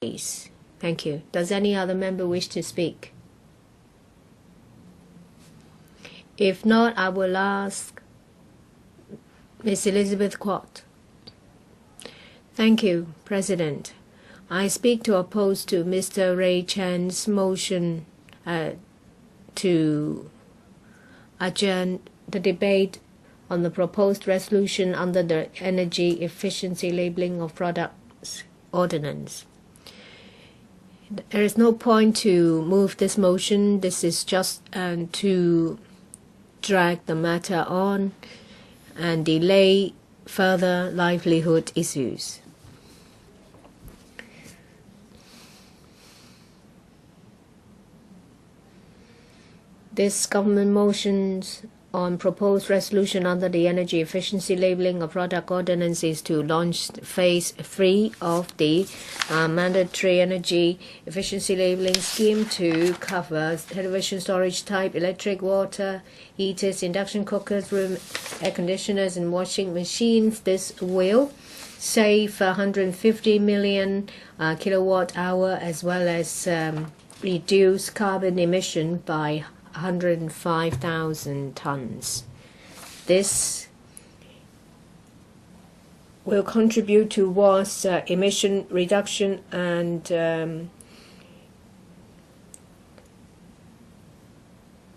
please. Thank you. Does any other member wish to speak? If not, I will ask Ms. Elizabeth Quat. Thank you, President. I speak to oppose to Mr. Ray Chan's motion to adjourn the debate on the proposed resolution under the Energy Efficiency Labeling of Products Ordinance. There is no point to move this motion. This is just to drag the matter on and delay further livelihood issues. This government motions on proposed resolution under the Energy Efficiency Labeling of Product Ordinance is to launch Phase 3 of the mandatory energy efficiency labeling scheme to cover television storage type, electric water heaters, induction cookers, room air conditioners, and washing machines. This will save 150 million kilowatt hour, as well as reduce carbon emission by 105,000 tons. This will contribute towards emission reduction and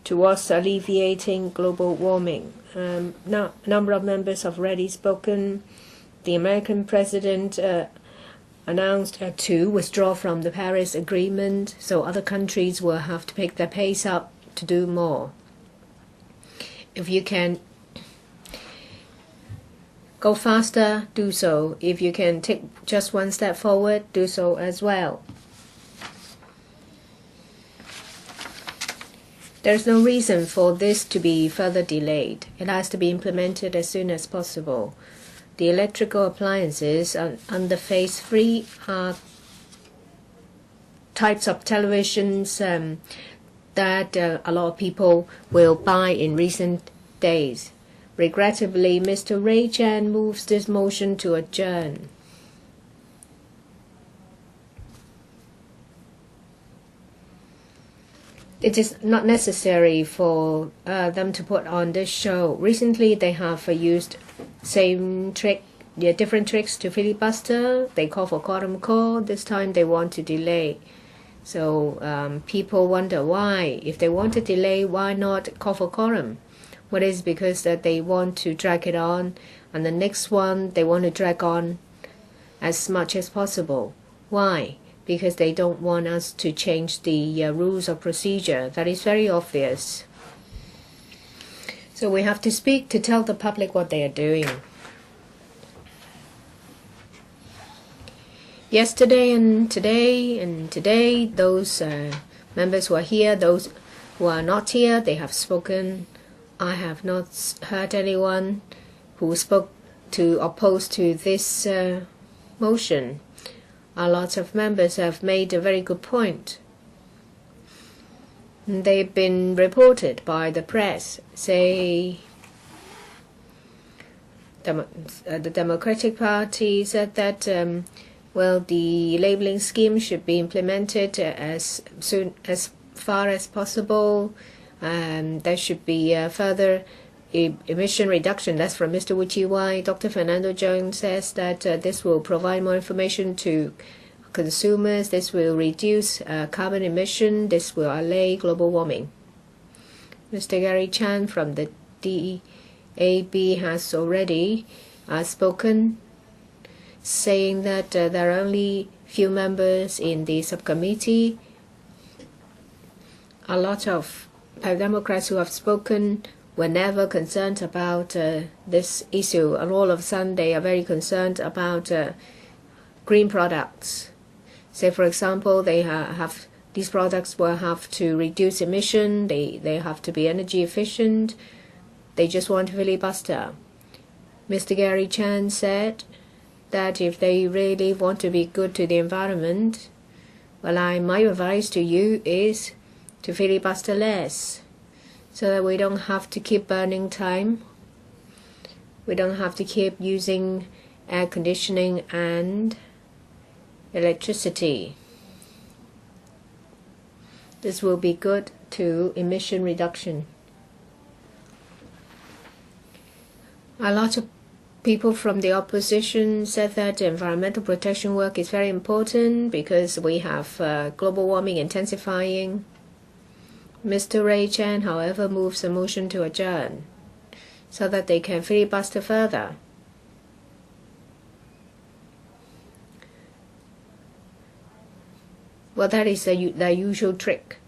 towards alleviating global warming. Now, a number of members have already spoken. The American president announced to withdraw from the Paris Agreement, so other countries will have to pick their pace up to do more. If you can go faster, do so. If you can take just one step forward, do so as well. There's no reason for this to be further delayed. It has to be implemented as soon as possible. The electrical appliances under Phase 3 are types of televisions that a lot of people will buy in recent days. Regrettably, Mr. Ray Chan moves this motion to adjourn. It is not necessary for them to put on this show. Recently, they have used same trick, different tricks to filibuster. They call for quorum call. This time, they want to delay. So people wonder why. If they want to delay, why not call for quorum? Well, it's because that they want to drag it on, and the next one they want to drag on as much as possible. Why? Because they don't want us to change the rules of procedure. That is very obvious. So we have to speak to tell the public what they are doing. Yesterday and today, those members who are here, those who are not here, they have spoken. I have not heard anyone who spoke to oppose to this motion. A lot of members have made a very good point. They've been reported by the press, say the Democratic Party said that well, the labeling scheme should be implemented as far as possible. There should be further emission reduction. That's from Mr. Wu Chi-wai. Dr. Fernando Jones says that this will provide more information to consumers. This will reduce carbon emission. This will allay global warming. Mr. Gary Chan from the DAB has already spoken, saying that there are only few members in the subcommittee. A lot of Democrats who have spoken were never concerned about this issue, and all of a sudden they are very concerned about green products. Say, for example, they have these products will have to reduce emission. They have to be energy efficient. They just want to filibuster. Mr. Gary Chan said that if they really want to be good to the environment, well, my advice to you is to filibuster less, so that we don't have to keep burning time. We don't have to keep using air conditioning and electricity. This will be good to emission reduction. A lot of people from the opposition said that environmental protection work is very important because we have global warming intensifying. Mr. Ray Chan, however, moves a motion to adjourn so that they can filibuster further. Well, that is the usual trick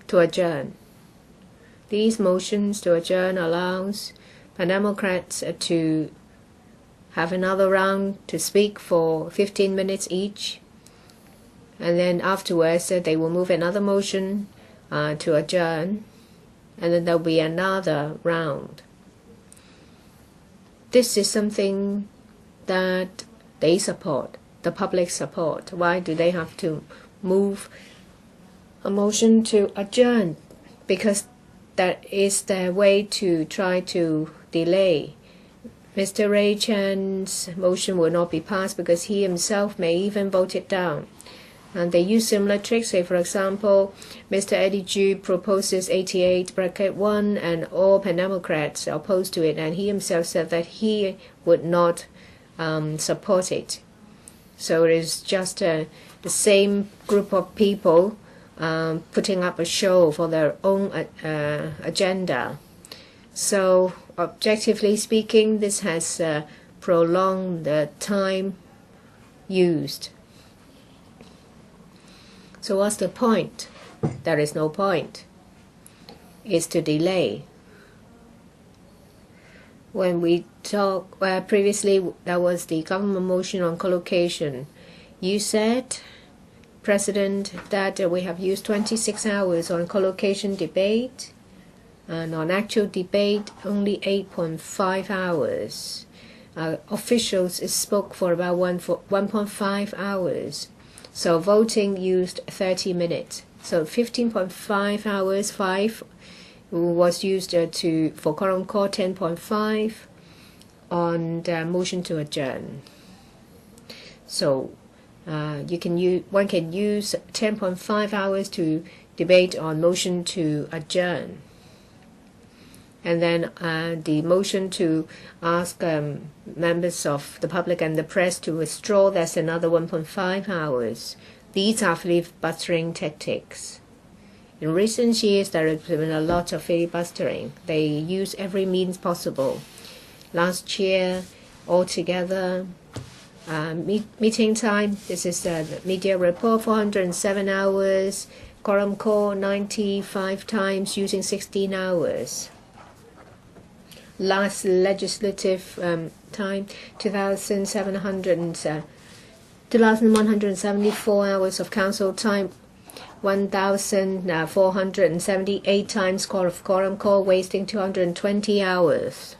to adjourn. These motions to adjourn allows the Democrats to have another round to speak for 15 minutes each, and then afterwards they will move another motion to adjourn, and then there will be another round. This is something that they support, the public support. Why do they have to move a motion to adjourn? Because that is their way to try to delay. Mr. Ray Chan's motion will not be passed because he himself may even vote it down. And they use similar tricks. Say, for example, Mr. adjoured proposes 88(1) and all Democrats are opposed to it, and he himself said that he would not support it. So it is just the same group of people putting up a show for their own agenda. So objectively speaking, this has prolonged the time used. So what's the point? There is no point. It's to delay. When we talk, previously there was the government motion on collocation. You said, President, that we have used 26 hours on collocation debate, and on actual debate only 8.5 hours. Officials spoke for about 1.5 hours. So voting used 30 minutes. So 15.5 hours, 5 was used for quorum call, 10.5 on the motion to adjourn. So one can use 10.5 hours to debate on motion to adjourn. And then the motion to ask members of the public and the press to withdraw, that's another 1.5 hours. These are filibustering tactics. In recent years, there has been a lot of filibustering. They use every means possible. Last year, altogether, meeting time, this is the media report, 407 hours. Quorum call, 95 times using 16 hours. Last legislative time, 2,174 hours of council time, 1,478 times quorum call, wasting 220 hours.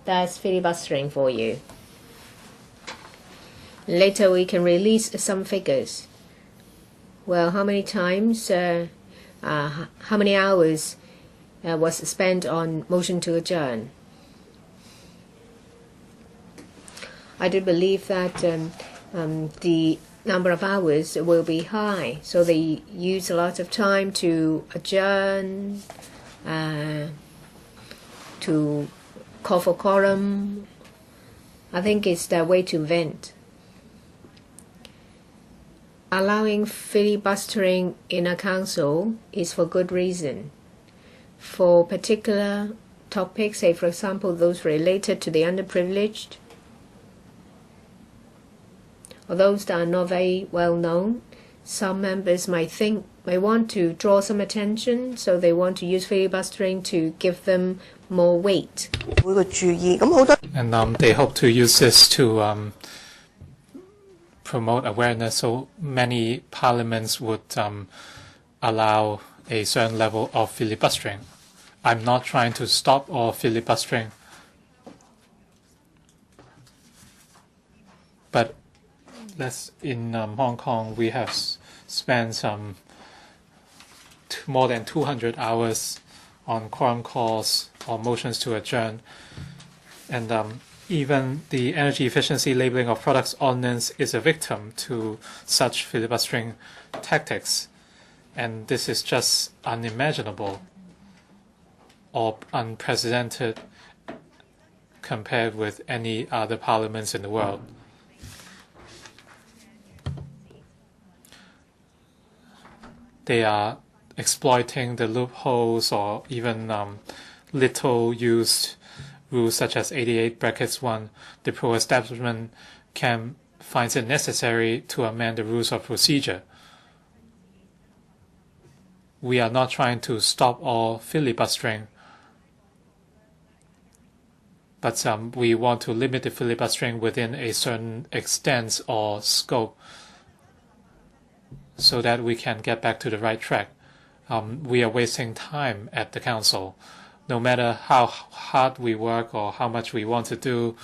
That's filibustering for you. Later we can release some figures. Well, how many times, how many hours was spent on motion to adjourn? I do believe that the number of hours will be high, so they use a lot of time to adjourn, to call for quorum. I think it's their way to vent. Allowing filibustering in a council is for good reason. For particular topics, say for example those related to the underprivileged, or those that are not very well known, some members might want to draw some attention, so they want to use filibustering to give them more weight. And they hope to use this to promote awareness, so many parliaments would allow a certain level of filibustering. I'm not trying to stop all filibustering, but in Hong Kong we have spent more than 200 hours on quorum calls or motions to adjourn, and Even the energy efficiency labeling of products ordinance is a victim to such filibustering tactics. And this is just unimaginable or unprecedented compared with any other parliaments in the world. They are exploiting the loopholes or even little used rules such as 88(1). The pro-establishment camp finds it necessary to amend the rules of procedure. We are not trying to stop all filibustering, but we want to limit the filibustering within a certain extent or scope so that we can get back to the right track. We are wasting time at the council. No matter how hard we work or how much we want to do,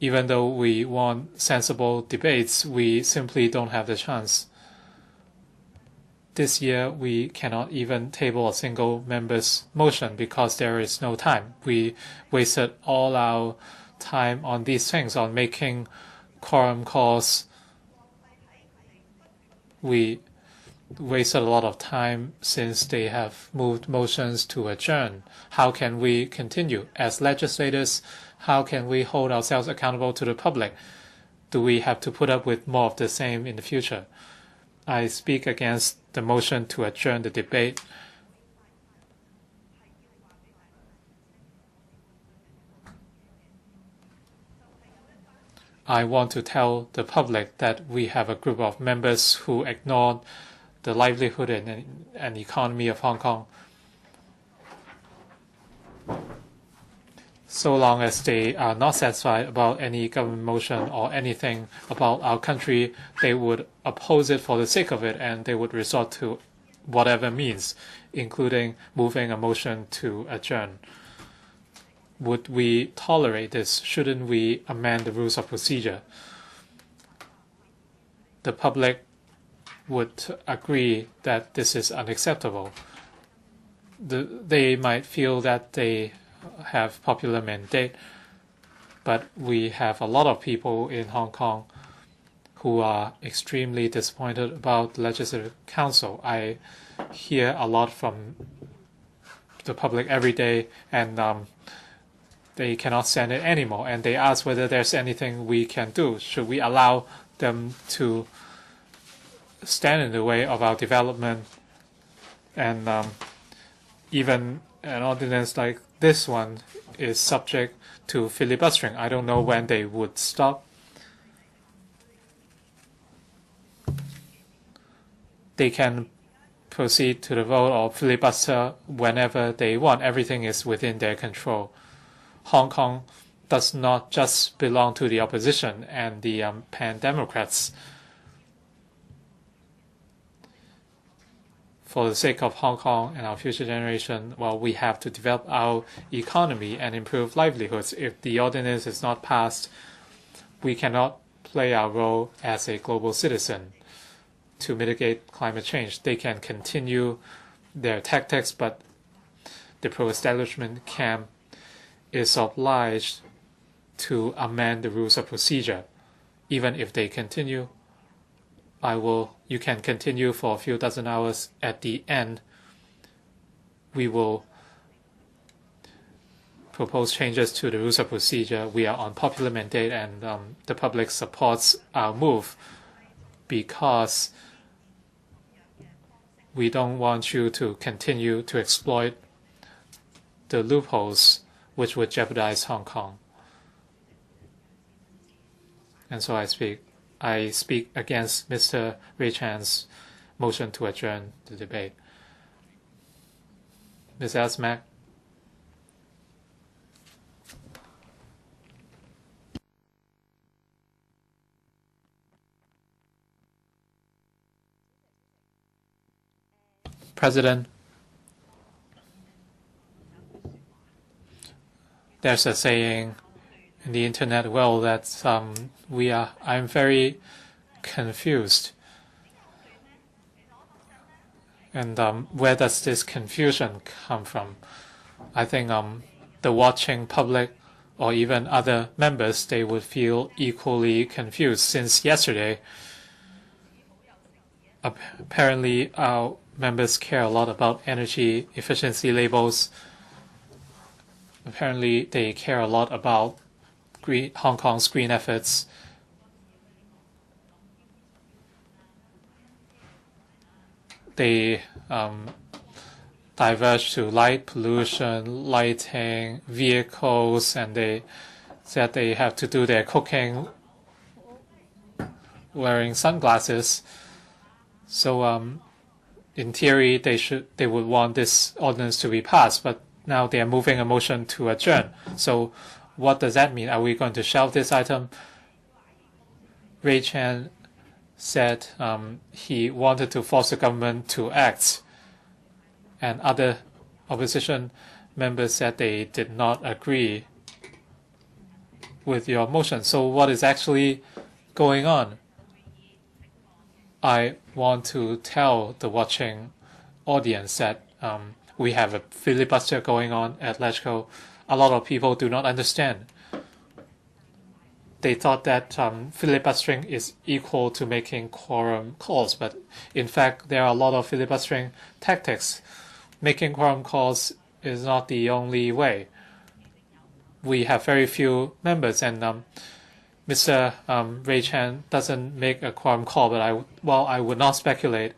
even though we want sensible debates, we simply don't have the chance. This year, we cannot even table a single member's motion because there is no time. We wasted all our time on these things, on making quorum calls. We wasted a lot of time since they have moved motions to adjourn. How can we continue? As legislators, how can we hold ourselves accountable to the public? Do we have to put up with more of the same in the future? I speak against the motion to adjourn the debate. I want to tell the public that we have a group of members who ignored the livelihood and economy of Hong Kong. So long as they are not satisfied about any government motion or anything about our country, they would oppose it for the sake of it, and they would resort to whatever means, including moving a motion to adjourn. Would we tolerate this? Shouldn't we amend the rules of procedure? The public would agree that this is unacceptable. They might feel that they have popular mandate, but we have a lot of people in Hong Kong who are extremely disappointed about the Legislative Council. I hear a lot from the public every day, and they cannot stand it anymore, and they ask whether there's anything we can do. Should we allow them to stand in the way of our development? And even an ordinance like this one is subject to filibustering. I don't know when they would stop. They can proceed to the vote or filibuster whenever they want. Everything is within their control. Hong Kong does not just belong to the opposition and the pan-democrats. For the sake of Hong Kong and our future generation, well, we have to develop our economy and improve livelihoods. If the ordinance is not passed, we cannot play our role as a global citizen to mitigate climate change. They can continue their tactics, but the pro-establishment camp is obliged to amend the rules of procedure. Even if they continue, you can continue for a few dozen hours. At the end, we will propose changes to the rules of procedure. We are on popular mandate, and the public supports our move because we don't want you to continue to exploit the loopholes which would jeopardize Hong Kong. And so I speak against Mr. Ray Chan's motion to adjourn the debate. Ms. Asmack. President, there's a saying in the internet world that I'm very confused. And where does this confusion come from? I think the watching public or even other members, they would feel equally confused, since yesterday, apparently our members care a lot about energy efficiency labels. Apparently they care a lot about Hong Kong's green efforts. They diverge to light pollution, lighting, vehicles, and they said they have to do their cooking wearing sunglasses. So in theory, they would want this ordinance to be passed, but now they are moving a motion to adjourn. So what does that mean? Are we going to shelve this item? Ray Chan said he wanted to force the government to act, and other opposition members said they did not agree with your motion. So what is actually going on? I want to tell the watching audience that we have a filibuster going on at LegCo. A lot of people do not understand. They thought that filibustering is equal to making quorum calls, but in fact there are a lot of filibustering tactics. Making quorum calls is not the only way. We have very few members, and Mr. Ray Chan doesn't make a quorum call, but I would not speculate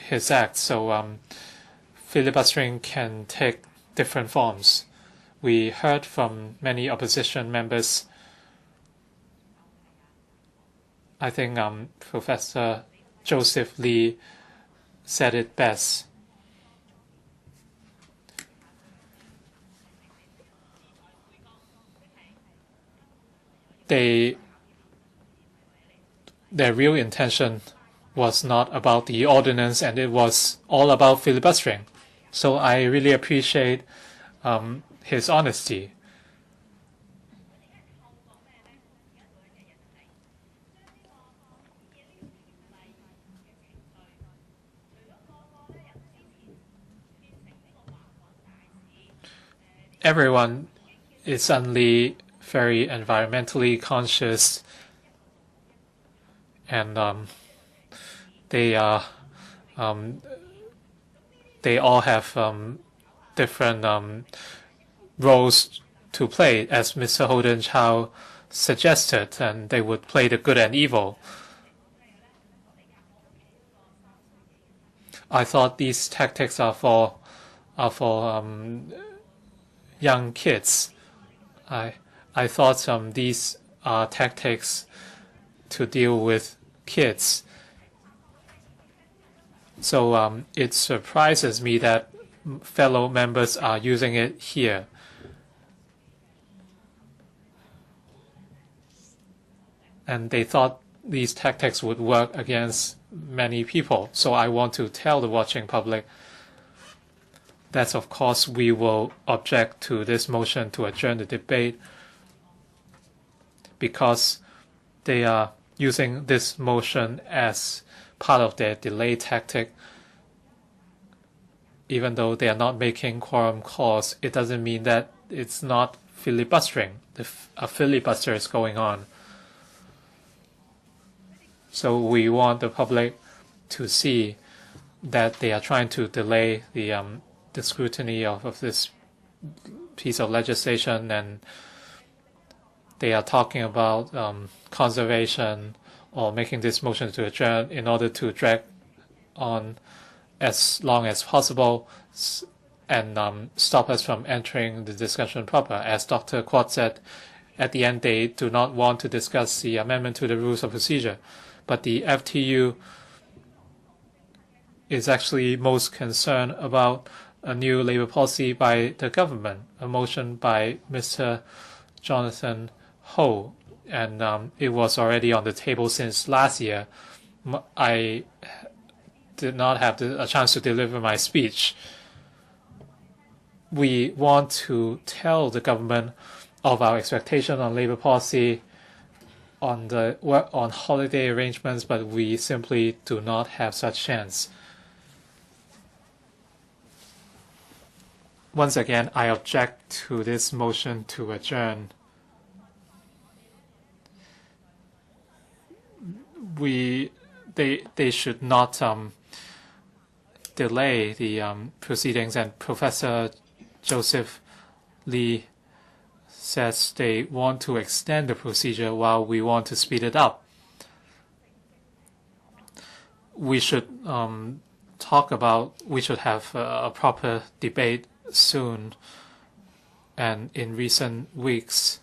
his act. So filibustering can take different forms. We heard from many opposition members. I think Professor Joseph Lee said it best. Their real intention was not about the ordinance, and it was all about filibustering. So I really appreciate his honesty. Everyone is suddenly very environmentally conscious, and they all have different roles to play, as Mr. Holden Chow suggested, and they would play the good and evil. I thought these tactics are for young kids. I thought these are tactics to deal with kids. So it surprises me that fellow members are using it here. And they thought these tactics would work against many people. So I want to tell the watching public that, of course, we will object to this motion to adjourn the debate, because they are using this motion as part of their delay tactic. Even though they are not making quorum calls, it doesn't mean that it's not filibustering. A filibuster is going on. So we want the public to see that they are trying to delay the scrutiny of this piece of legislation, and they are talking about conservation or making this motion to adjourn in order to drag on as long as possible and stop us from entering the discussion proper. As Dr. Kwok said, at the end they do not want to discuss the amendment to the rules of procedure, but the FTU is actually most concerned about a new labor policy by the government, a motion by Mr. Jonathan Ho, and it was already on the table since last year. I did not have a chance to deliver my speech. We want to tell the government of our expectation on labor policy, on the work on holiday arrangements, but we simply do not have such chance. Once again, I object to this motion to adjourn. They should not delay the proceedings, and Professor Joseph Lee says they want to extend the procedure while we want to speed it up. We should we should have a proper debate soon. And in recent weeks,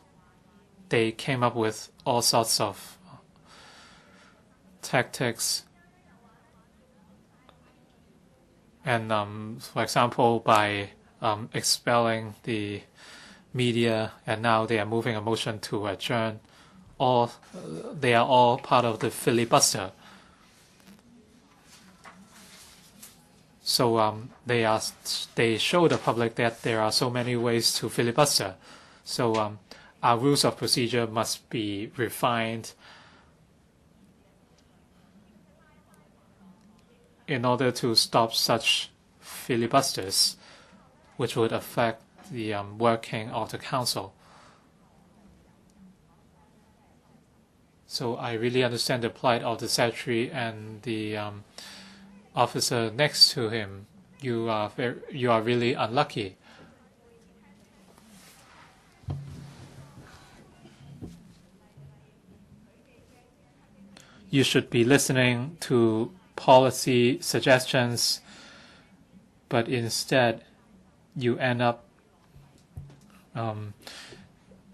they came up with all sorts of tactics. And for example, by expelling the media, and now they are moving a motion to adjourn. They are all part of the filibuster. So they show the public that there are so many ways to filibuster. So our rules of procedure must be refined in order to stop such filibusters, which would affect the working of the council. So I really understand the plight of the secretary and the officer next to him. You are really unlucky. You should be listening to policy suggestions, but instead you end up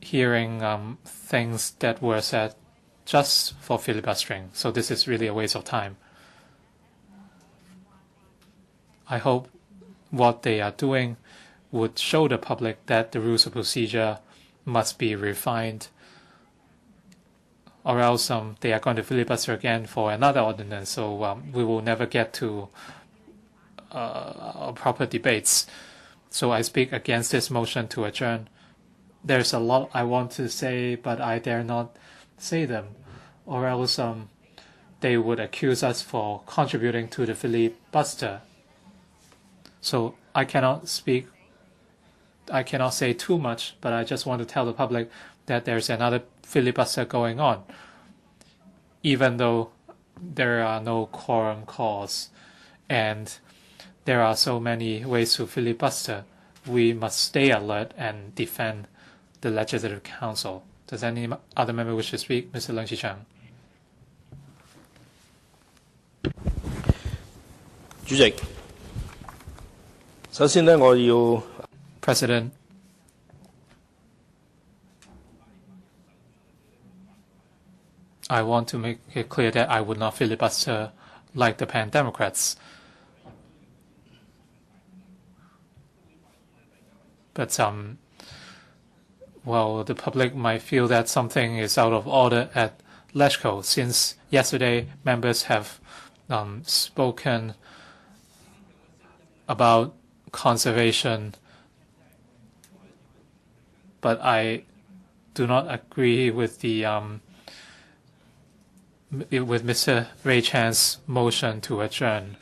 hearing things that were said just for filibustering. So this is really a waste of time. I hope what they are doing would show the public that the rules of procedure must be refined, or else they are going to filibuster again for another ordinance. So we will never get to proper debates. So I speak against this motion to adjourn. There's a lot I want to say, but I dare not say them, or else they would accuse us for contributing to the filibuster. So I cannot say too much, but I just want to tell the public that there's another filibuster going on. Even though there are no quorum calls and there are so many ways to filibuster, we must stay alert and defend the Legislative Council. Does any other member wish to speak? Mr. Leung Chi-chang. 主席，首先呢，我要 President, I want to make it clear that I would not filibuster like the pan-democrats. But well, the public might feel that something is out of order at LegCo, since yesterday members have spoken about conservation, but I do not agree with the with Mr. Ray Chan's motion to adjourn.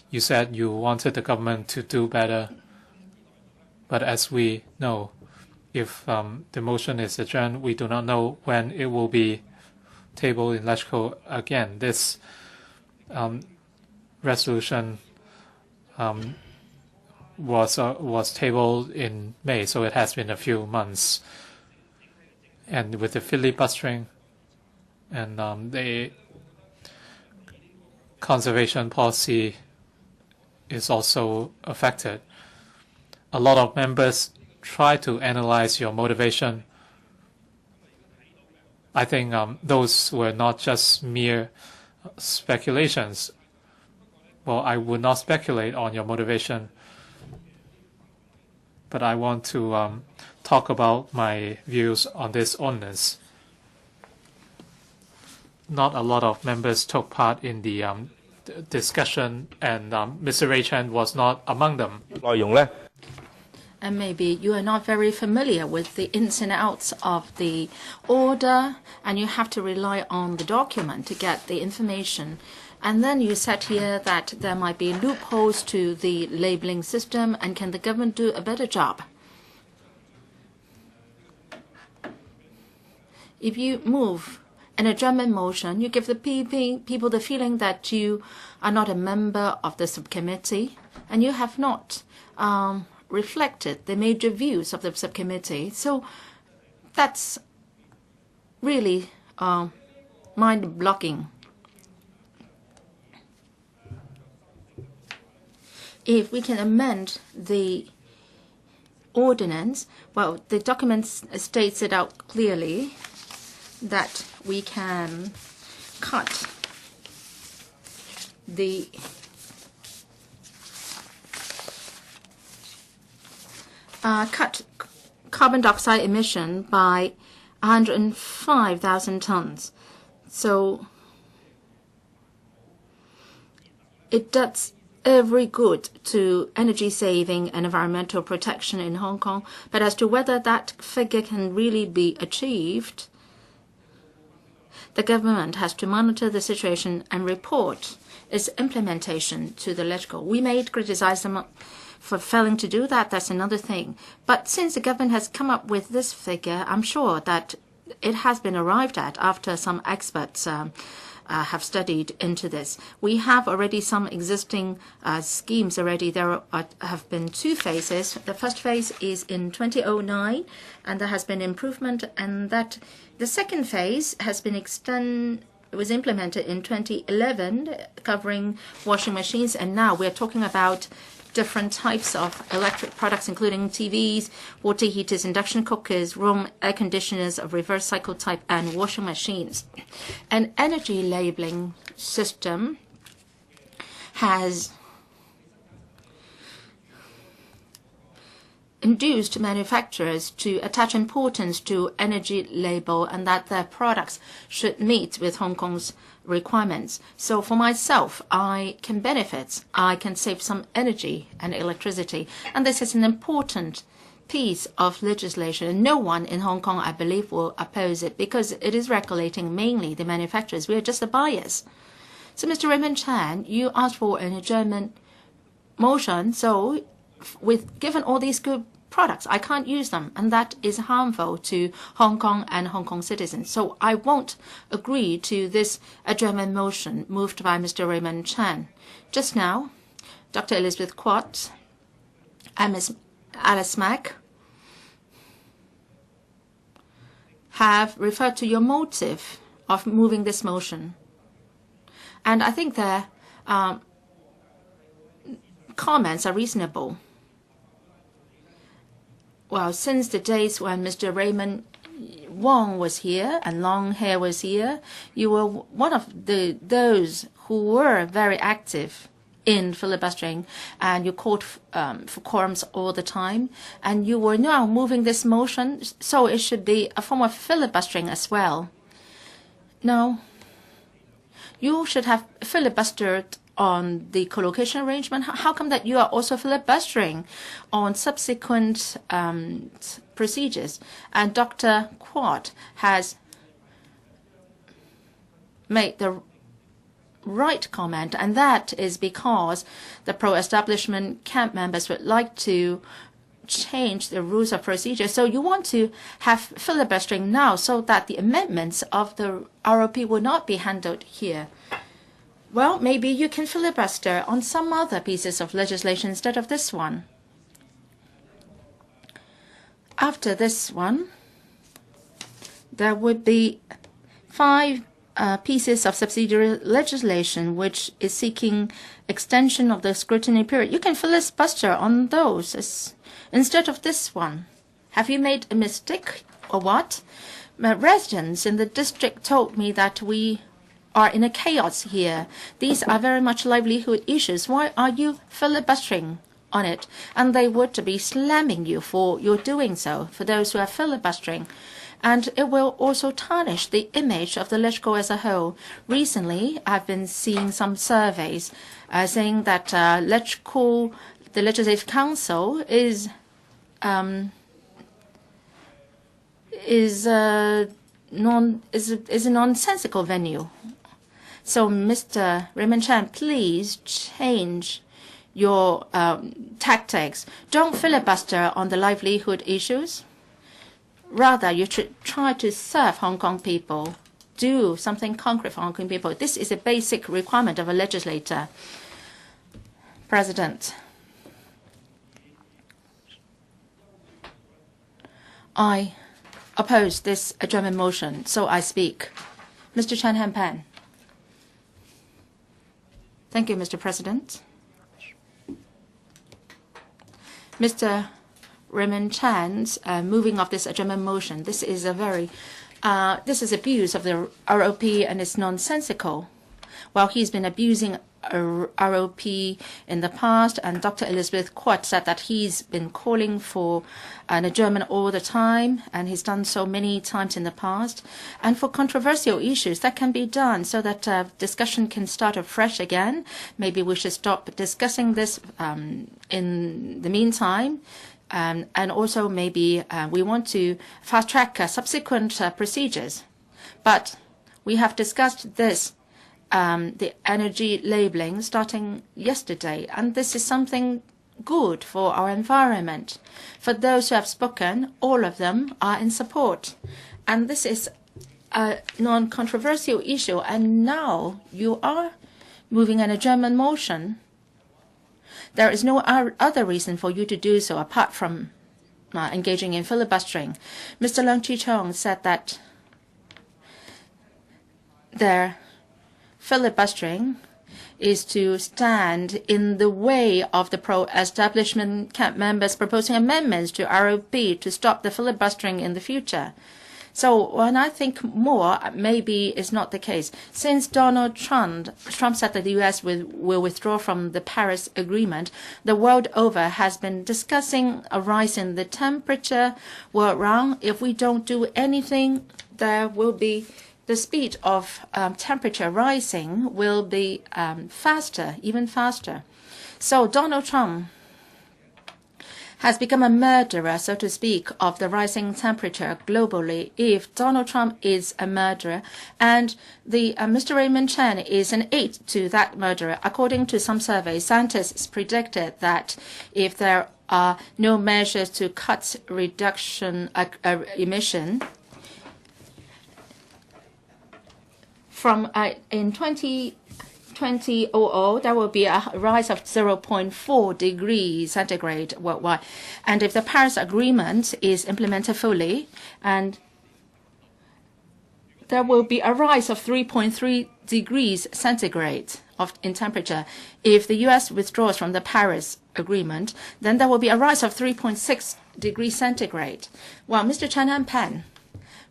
You said you wanted the government to do better, but as we know, if the motion is adjourned, we do not know when it will be tabled in LegCo again. This resolution was tabled in May, so it has been a few months. And with the filibustering and the conservation policy is also affected. A lot of members try to analyze your motivation. I think those were not just mere speculations. Well, I would not speculate on your motivation, but I want to talk about my views on this ordinance. Not a lot of members took part in the discussion, and Mr. Ray Chan was not among them. And maybe you are not very familiar with the ins and outs of the order, and you have to rely on the document to get the information And then you said here that there might be loopholes to the labeling system, and can the government do a better job? If you move an adjournment motion, you give the people the feeling that you are not a member of the subcommittee and you have not reflected the major views of the subcommittee. So that's really mind-blocking. If we can amend the ordinance, well, the document states it out clearly that we can cut the carbon dioxide emission by 105,000 tons. So it does every good to energy saving and environmental protection in Hong Kong. But as to whether that figure can really be achieved, the government has to monitor the situation and report its implementation to the LegCo. We may criticize them for failing to do that. That's another thing. But since the government has come up with this figure, I'm sure that it has been arrived at after some experts have studied into this. We have already some existing schemes already. There have been two phases. The first phase is in 2009, and there has been improvement, and that the second phase has been was implemented in 2011, covering washing machines, and now we're talking about different types of electric products, including TVs, water heaters, induction cookers, room air conditioners of reverse cycle type, and washing machines. An energy labeling system has induced manufacturers to attach importance to energy label and that their products should meet with Hong Kong's requirements. So for myself, I can benefit. I can save some energy and electricity. And this is an important piece of legislation. No one in Hong Kong, I believe, will oppose it because it is regulating mainly the manufacturers. We are just the buyers. So Mr. Raymond Chan, you asked for an adjournment motion. So given all these good products, I can't use them, and that is harmful to Hong Kong and Hong Kong citizens. So I won't agree to this adjournment motion moved by Mr. Raymond Chan. Just now, Dr. Elizabeth Quat and Ms. Alice Mack have referred to your motive of moving this motion. And I think their comments are reasonable. Well, since the days when Mr. Raymond Wong was here and Long Hair was here, you were one of those who were very active in filibustering, and you called for quorums all the time, and you were now moving this motion, so it should be a form of filibustering as well. No, you should have filibustered on the collocation arrangement. How come that you are also filibustering on subsequent procedures? And Dr. Quat has made the right comment, and that is because the pro-establishment camp members would like to change the rules of procedure. So you want to have filibustering now so that the amendments of the RoP will not be handled here. Well, maybe you can filibuster on some other pieces of legislation instead of this one. After this one, there would be 5 pieces of subsidiary legislation which is seeking extension of the scrutiny period. You can filibuster on those instead of this one. Have you made a mistake or what? My residents in the district told me that we are in a chaos here. These are very much livelihood issues. Why are you filibustering on it? And they would be slamming you for your doing so, for those who are filibustering. And it will also tarnish the image of the LegCo as a whole. Recently, I've been seeing some surveys saying that LegCo, the Legislative Council, is a nonsensical venue. So, Mr. Raymond Chan, please change your tactics. Don't filibuster on the livelihood issues. Rather, you should try to serve Hong Kong people. Do something concrete for Hong Kong people. This is a basic requirement of a legislator. President, I oppose this adjournment motion, so I speak. Mr. Chan Han-pan. Thank you, Mr. President. Mr. Raymond Chan's moving of this adjournment motion. This is abuse of the RoP, and it's nonsensical. While he's been abusing RoP in the past, and Dr. Elizabeth Kwok said that he's been calling for an adjournment all the time, and he's done so many times in the past. And for controversial issues, that can be done so that discussion can start afresh again. Maybe we should stop discussing this in the meantime. And also maybe we want to fast-track subsequent procedures. But we have discussed this, the energy labeling, starting yesterday, and this is something good for our environment. For those who have spoken, all of them are in support. And this is a non-controversial issue, and now you are moving an adjournment motion. There is no other reason for you to do so apart from engaging in filibustering. Mr. Leung Chi-chung said that their filibustering is to stand in the way of the pro-establishment camp members proposing amendments to RoP to stop the filibustering in the future. So when I think more, maybe it's not the case. Since Donald Trump said that the U.S. will withdraw from the Paris Agreement, the world over has been discussing a rise in the temperature world round. If we don't do anything, there will be the speed of temperature rising will be faster, even faster. So Donald Trump has become a murderer, so to speak, of the rising temperature globally. If Donald Trump is a murderer and Mr. Raymond Chan is an aide to that murderer, according to some surveys, scientists predicted that if there are no measures to cut reduction emission, from in 2000, there will be a rise of 0.4 degrees centigrade worldwide. And if the Paris Agreement is implemented fully, and there will be a rise of 3.3 degrees centigrade in temperature. If the U.S. withdraws from the Paris Agreement, then there will be a rise of 3.6 degrees centigrade. Well, Mr. Chan Han-pan,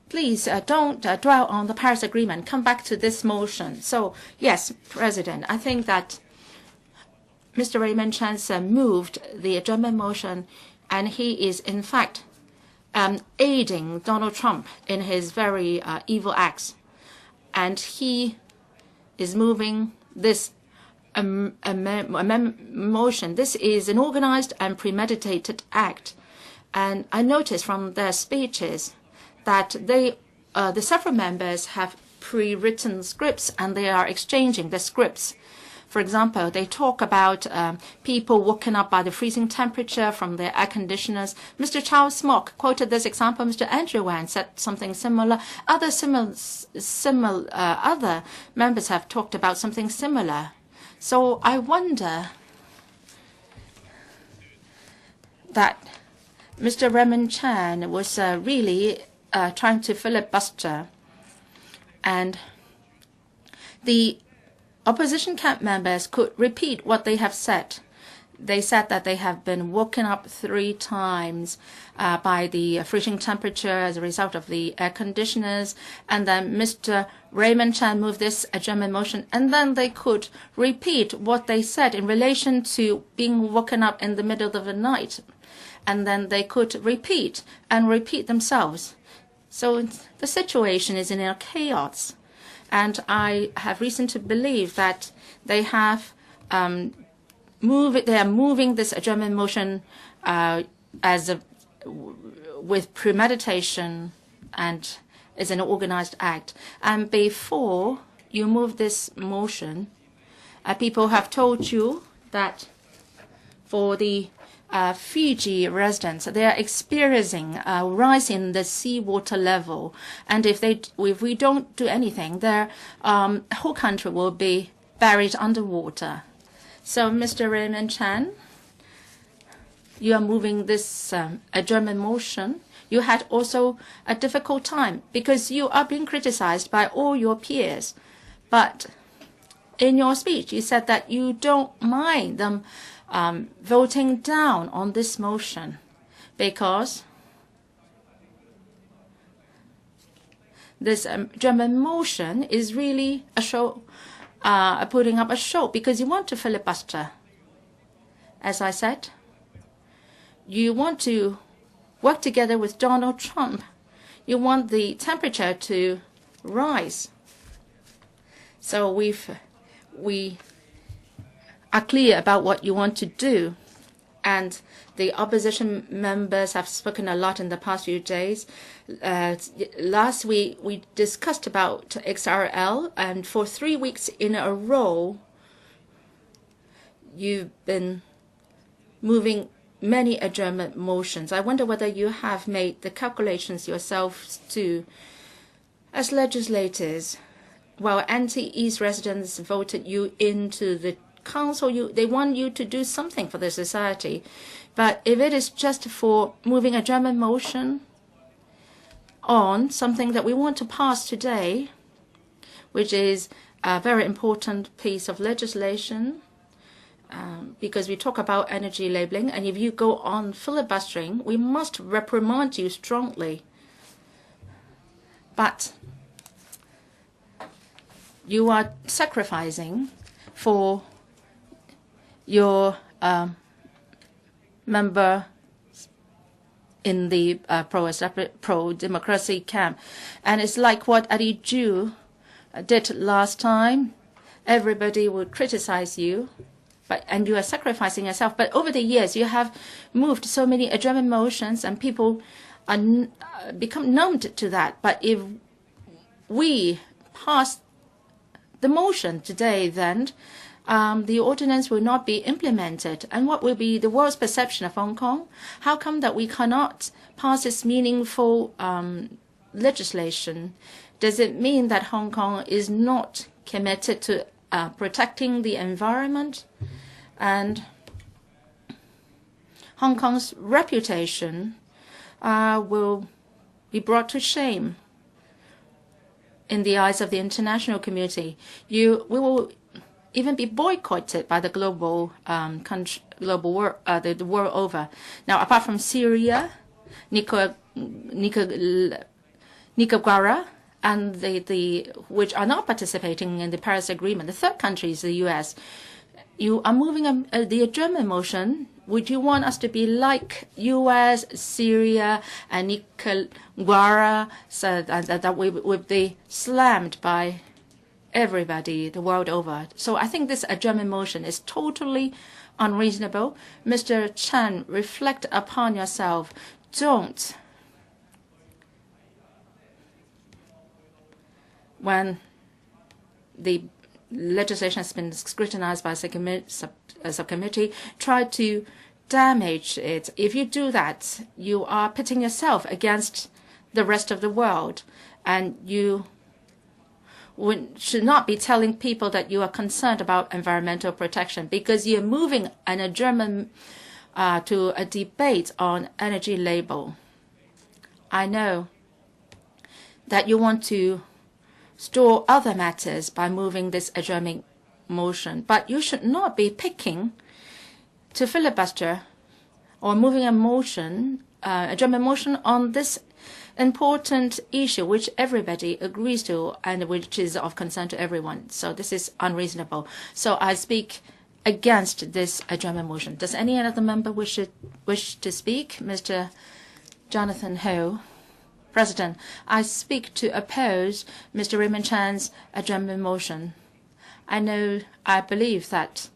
please don't dwell on the Paris Agreement. Come back to this motion. So, yes, President, I think that Mr. Raymond Chan moved the adjournment motion, and he is, in fact, aiding Donald Trump in his very evil acts. And he is moving this motion. This is an organized and premeditated act. And I noticed from their speeches that the several members have pre-written scripts, and they are exchanging the scripts. For example, they talk about people woken up by the freezing temperature from their air conditioners. Mr. Charles Smock quoted this example. Mr. Andrew Wan said something similar. Other members have talked about something similar. So I wonder that Mr. Raymond Chan was really trying to filibuster, and the opposition camp members could repeat what they have said. They said that they have been woken up 3 times by the freezing temperature as a result of the air conditioners, and then Mr. Raymond Chan moved this adjournment motion, and then they could repeat what they said in relation to being woken up in the middle of the night, and then they could repeat themselves. So the situation is in a chaos, and I have reason to believe that they have They are moving this adjournment motion with premeditation, and is an organized act. And before you move this motion, people have told you that for the Fiji residents, they are experiencing a rise in the seawater level, and if we don't do anything, their whole country will be buried underwater. So, Mr. Raymond Chan, you are moving this adjournment motion. You had also a difficult time because you are being criticized by all your peers. But in your speech, you said that you don't mind them voting down on this motion because this German motion is really a show, putting up a show because you want to filibuster. As I said, you want to work together with Donald Trump. You want the temperature to rise. So we are clear about what you want to do. And the opposition members have spoken a lot in the past few days. Last week, we discussed about XRL, and for 3 weeks in a row, you've been moving many adjournment motions. I wonder whether you have made the calculations yourselves too. As legislators, while anti-East residents voted you into the council, they want you to do something for the society. But if it is just for moving a German motion on something that we want to pass today, which is a very important piece of legislation, because we talk about energy labeling, and if you go on filibustering, we must reprimand you strongly. But you are sacrificing for your member in the pro-democracy camp. And it's like what adjoured did last time. Everybody would criticize you, and you are sacrificing yourself. But over the years, you have moved so many adjournment motions, and people are become numbed to that. But if we pass the motion today, then the ordinance will not be implemented. And what will be the world's perception of Hong Kong? How come that we cannot pass this meaningful legislation? Does it mean that Hong Kong is not committed to protecting the environment? And Hong Kong's reputation will be brought to shame in the eyes of the international community. We will even be boycotted by the global world, the world over. Now, apart from Syria, Nicaragua, and which are not participating in the Paris Agreement, the third country is the U.S. You are moving the adjournment motion. Would you want us to be like U.S., Syria, and Nicaragua, so that we would be slammed by everybody the world over? So I think this adjournment motion is totally unreasonable. Mr. Chan, reflect upon yourself. Don't. When the legislation has been scrutinized by a subcommittee, try to damage it. If you do that, you are pitting yourself against the rest of the world, and you should not be telling people that you are concerned about environmental protection, because you're moving an adjournment to a debate on energy label. I know that you want to store other matters by moving this adjournment motion, but you should not be picking to filibuster or moving a motion, adjournment motion on this important issue which everybody agrees to and which is of concern to everyone. So this is unreasonable. So I speak against this adjournment motion. Does any other member wish to speak? Mr. Jonathan Ho. President, I speak to oppose Mr. Raymond Chan's adjournment motion. I believe that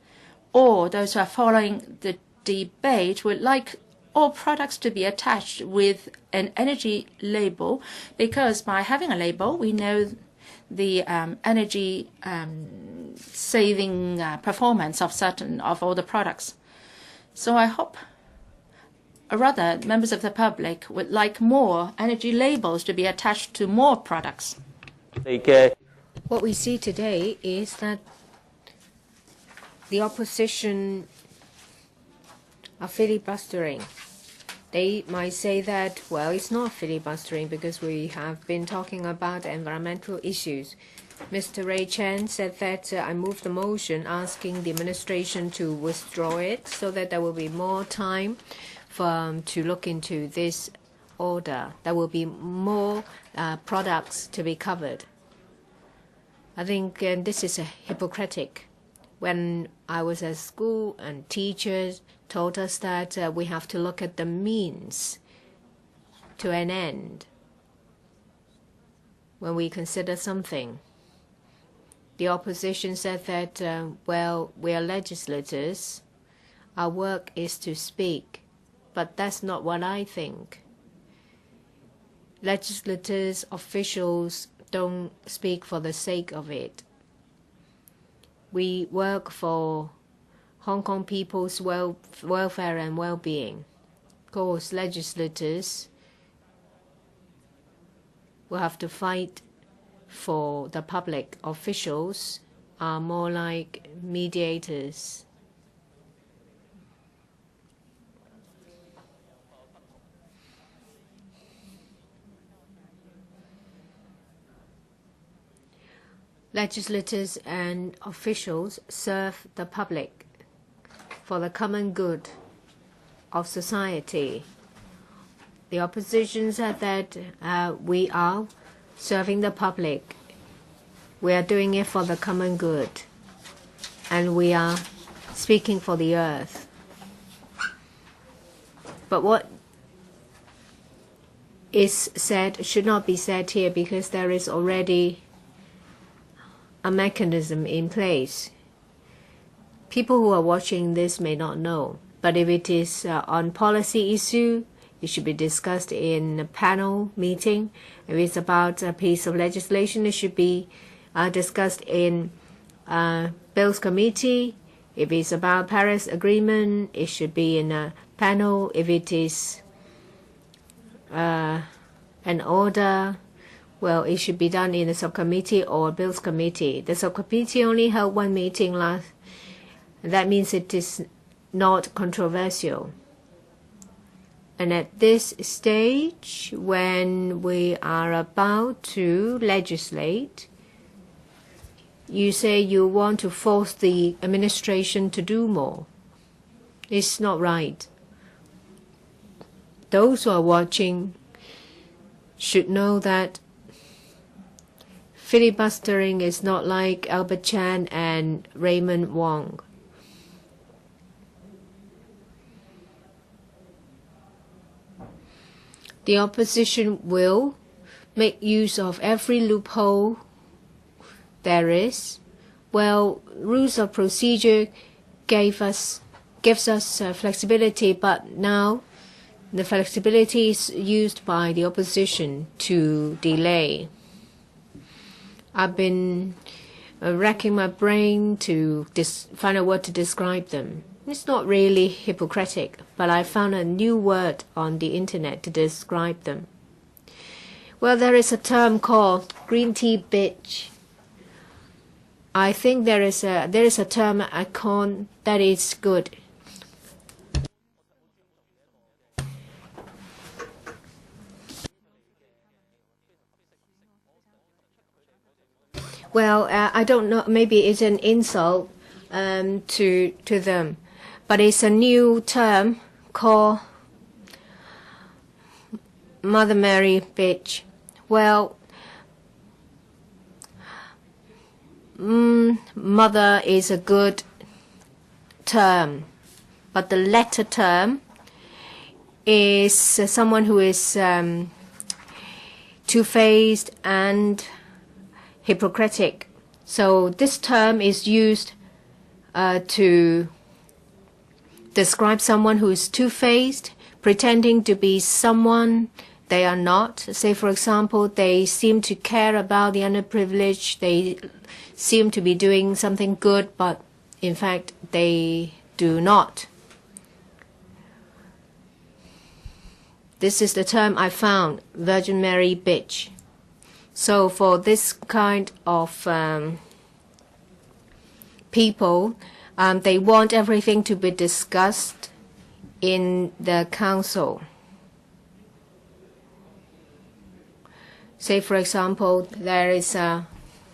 all those who are following the debate would like all products to be attached with an energy label, because by having a label, we know the energy saving performance of all the products. So I hope, or rather, members of the public would like more energy labels to be attached to more products. What we see today is that the opposition are filibustering. They might say that, well, it's not filibustering because we have been talking about environmental issues. Mr. Ray Chen said that I moved the motion asking the administration to withdraw it so that there will be more time to look into this order. There will be more products to be covered. I think this is hypocritic. When I was at school and teachers told us that we have to look at the means to an end when we consider something. The opposition said that, well, we are legislators. Our work is to speak. But that's not what I think. Legislators, officials don't speak for the sake of it. We work for Hong Kong people's welfare and well-being. Of course, legislators will have to fight for the public. Officials are more like mediators. Legislators and officials serve the public for the common good of society. The opposition said that we are serving the public. We are doing it for the common good. And we are speaking for the earth. But what is said should not be said here because there is already a mechanism in place. People who are watching this may not know, but if it is on policy issue, it should be discussed in a panel meeting. If it's about a piece of legislation, it should be discussed in Bills Committee. If it's about Paris Agreement, it should be in a panel. If it is an order, well, it should be done in the subcommittee or Bills Committee. The subcommittee only held one meeting last. That means it is not controversial. And at this stage, when we are about to legislate, you say you want to force the administration to do more. It's not right. Those who are watching should know that filibustering is not like Albert Chan and Raymond Wong. The opposition will make use of every loophole there is. Well, rules of procedure gives us flexibility, but now the flexibility is used by the opposition to delay. I've been racking my brain to find a word to describe them. It's not really hypocritic, but I found a new word on the internet to describe them. Well, there is a term called green tea bitch. I think there is a term I call that is good. Well, I don't know. Maybe it's an insult to them, but it's a new term called Mother Mary bitch. Well, mother is a good term, but the latter term is someone who is two-faced and hypocritic. So this term is used to describe someone who is two-faced, pretending to be someone they are not. Say, for example, they seem to care about the underprivileged. They seem to be doing something good, but in fact, they do not. This is the term I found, Virgin Mary bitch. So for this kind of people, they want everything to be discussed in the council. Say, for example, there is a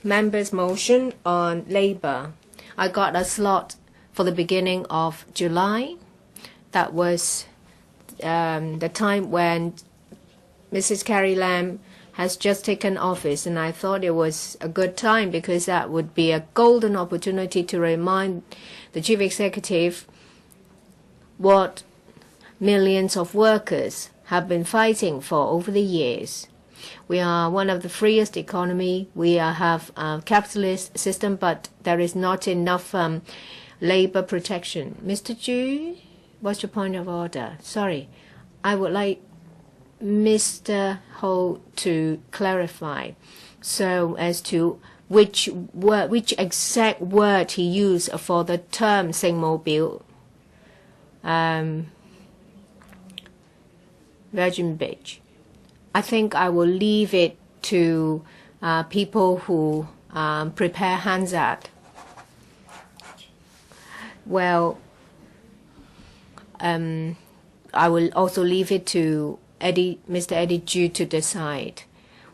members' motion on labor. I got a slot for the beginning of July. That was the time when Mrs. Carrie Lam has just taken office, and I thought it was a good time because that would be a golden opportunity to remind the chief executive what millions of workers have been fighting for over the years. We are one of the freest economy. We have a capitalist system, but there is not enough labor protection. Mr. Chu, what's your point of order? Sorry, I would like Mr. Ho to clarify so as to which exact word he used for the term Singmobile, Virgin Beach. I think I will leave it to people who prepare Hansard. Well, I will also leave it to Mr. Eddie Ju to decide.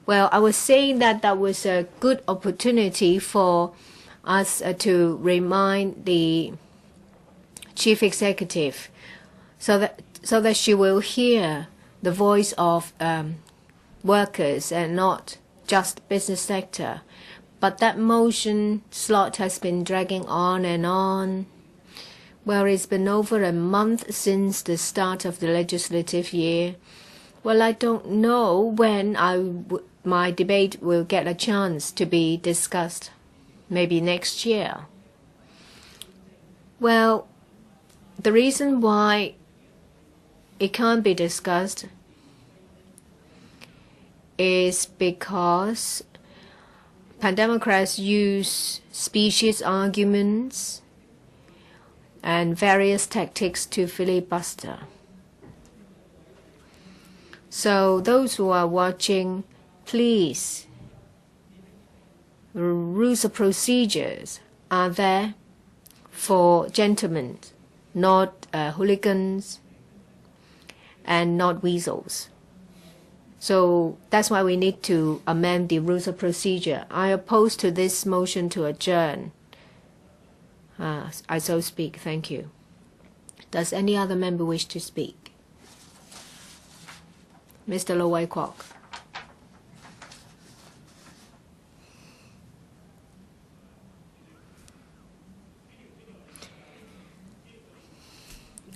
Well, I was saying that that was a good opportunity for us to remind the chief executive so that she will hear the voice of workers and not just business sector. But that motion slot has been dragging on and on. Well, it's been over a month since the start of the legislative year. Well, I don't know when my debate will get a chance to be discussed. Maybe next year. Well, the reason why it can't be discussed is because pan-democrats use specious arguments and various tactics to filibuster. So those who are watching, please, rules of procedures are there for gentlemen, not hooligans and not weasels. So that's why we need to amend the rules of procedure. I oppose to this motion to adjourn. I so speak. Thank you. Does any other member wish to speak? Mr. Lo Wai Kwok.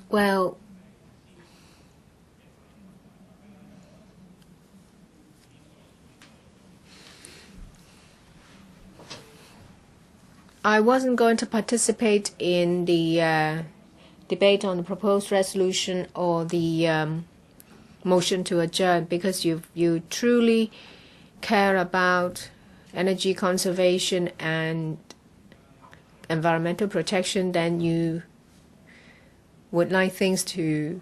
Well, I wasn't going to participate in the debate on the proposed resolution or the motion to adjourn because you truly care about energy conservation and environmental protection, then you would like things to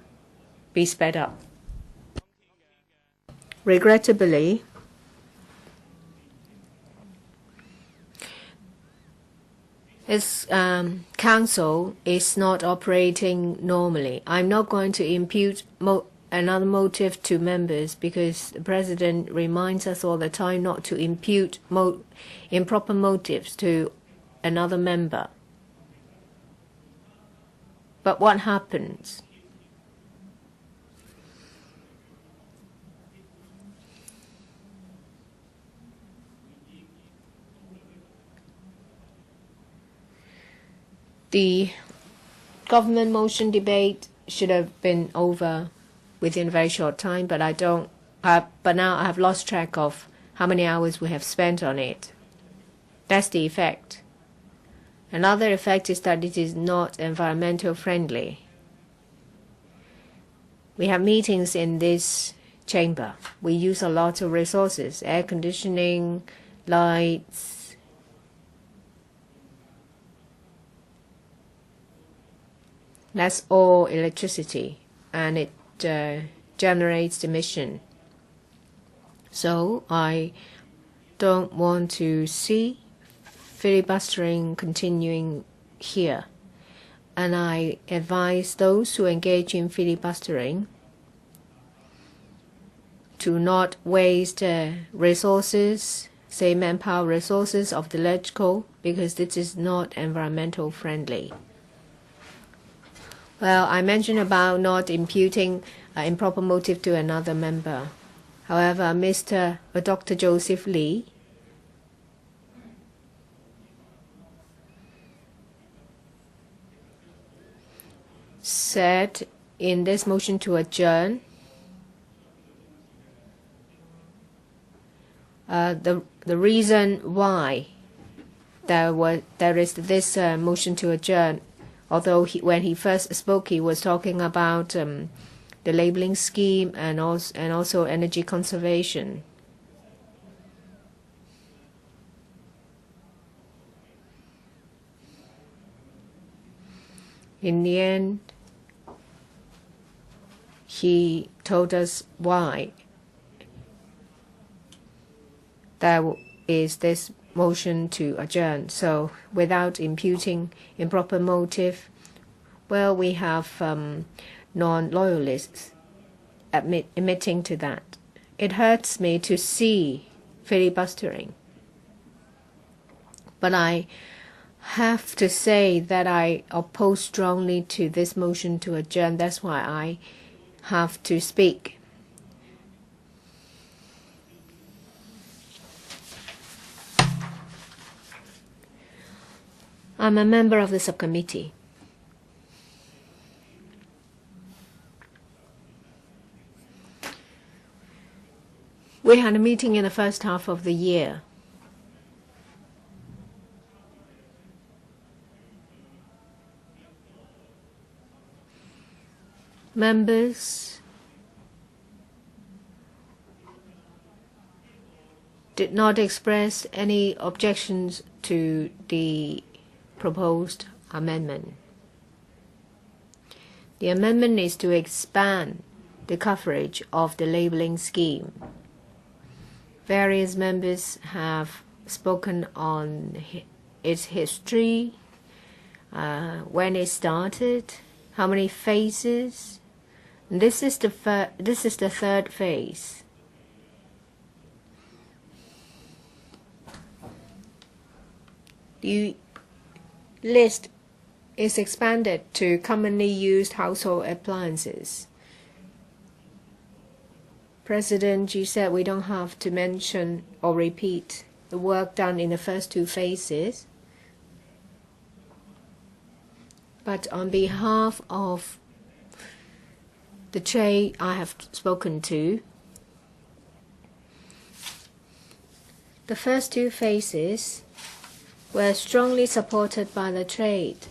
be sped up. Regrettably, its council is not operating normally. I'm not going to impute another motive to members because the President reminds us all the time not to impute improper motives to another member. But what happens? The government motion debate should have been over within a very short time, but but now I have lost track of how many hours we have spent on it. That's the effect. Another effect is that it is not environmental friendly. We have meetings in this chamber. We use a lot of resources, air conditioning, lights. That's all electricity, and it generates emission. So I don't want to see filibustering continuing here. And I advise those who engage in filibustering to not waste resources, say manpower resources of the electrical, because this is not environmental friendly. Well, I mentioned about not imputing improper motive to another member. However, Dr. Joseph Lee said in this motion to adjourn, the reason why there is this motion to adjourn, although when he first spoke, he was talking about the labeling scheme and also energy conservation. In the end, he told us why there is this motion to adjourn. So without imputing improper motive, well, we have non-loyalists admitting to that. It hurts me to see filibustering, but I have to say that I oppose strongly to this motion to adjourn. That's why I have to speak. I'm a member of the subcommittee. We had a meeting in the first half of the year. Members did not express any objections to the proposed amendment. The amendment is to expand the coverage of the labeling scheme. Various members have spoken on its history, when it started, how many phases. This is the third phase. The list is expanded to commonly used household appliances. President Xi said we don't have to mention or repeat the work done in the first two phases. But on behalf of the trade I have spoken to, the first two phases were strongly supported by the trade.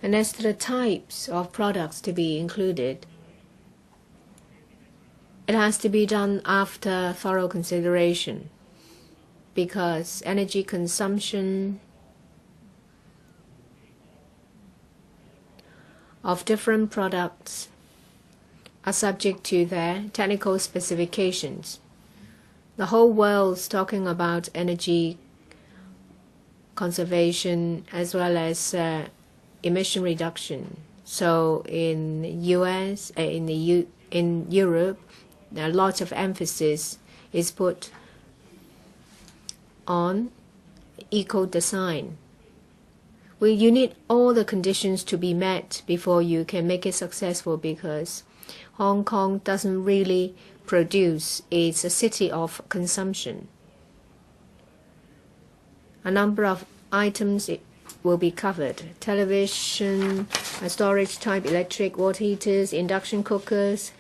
And as to the types of products to be included, it has to be done after thorough consideration, because energy consumption of different products are subject to their technical specifications. The whole world's talking about energy conservation as well as emission reduction. So in US, in Europe, a lot of emphasis is put on eco-design. Well, you need all the conditions to be met before you can make it successful, because Hong Kong doesn't really produce. It's a city of consumption. A number of items will be covered: television, storage type electric water heaters, induction cookers,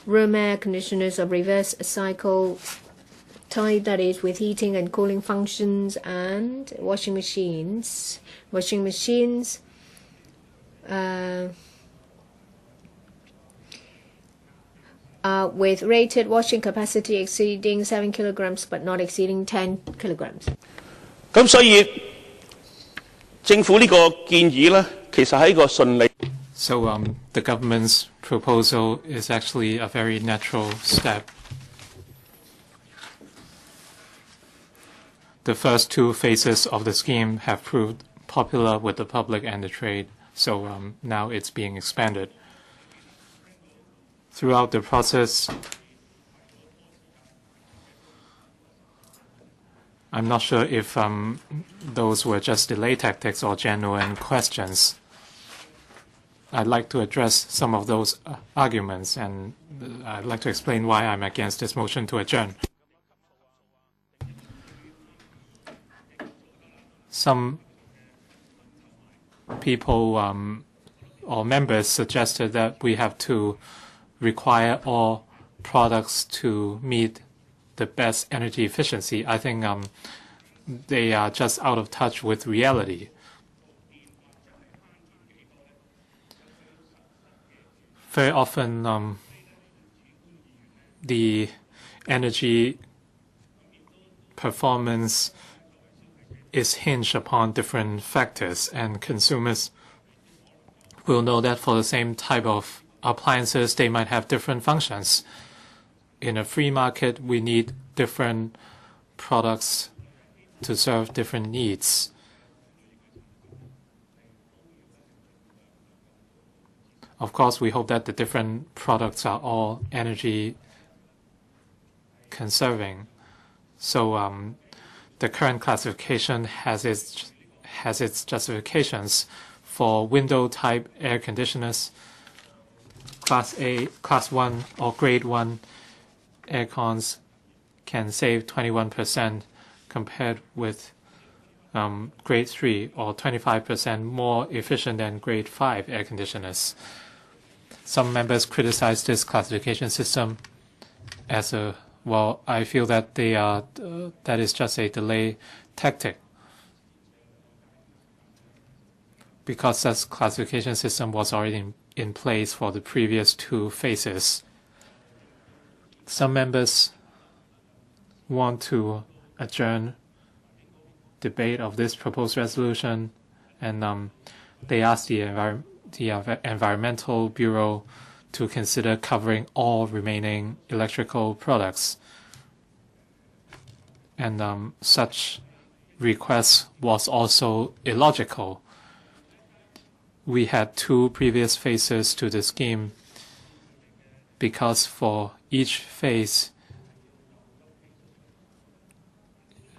room air conditioners of reverse cycle type, that is with heating and cooling functions, and washing machines. Washing machines with rated washing capacity exceeding 7 kilograms but not exceeding 10 kilograms. 咁所以政府呢個建議呢，其實係一個順利。So the government's proposal is actually a very natural step. The first two phases of the scheme have proved popular with the public and the trade, so now it's being expanded. Throughout the process, I'm not sure if those were just delay tactics or genuine questions. I'd like to address some of those arguments, and I'd like to explain why I'm against this motion to adjourn. Some people or members suggested that we have to require all products to meet the best energy efficiency. I think they are just out of touch with reality. Very often, the energy performance is hinged upon different factors, and consumers will know that for the same type of appliances, they might have different functions. In a free market, we need different products to serve different needs. Of course, we hope that the different products are all energy conserving. So the current classification has its justifications. For window type air conditioners, Class A, Class 1 or Grade 1 air cons can save 21% compared with Grade 3 or 25% more efficient than Grade 5 air conditioners. Some members criticize this classification system as a, well, I feel that that is just a delay tactic, because this classification system was already in place for the previous two phases. Some members want to adjourn debate of this proposed resolution, and they ask the Environmental Bureau to consider covering all remaining electrical products. And such request was also illogical. We had two previous phases to the scheme because for each phase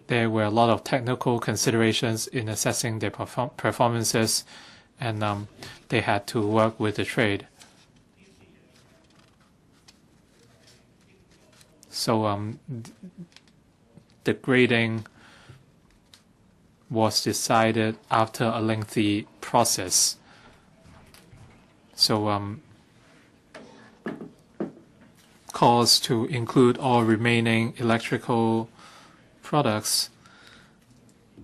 there were a lot of technical considerations in assessing their performances, and they had to work with the trade. So the grading was decided after a lengthy process. So calls to include all remaining electrical products.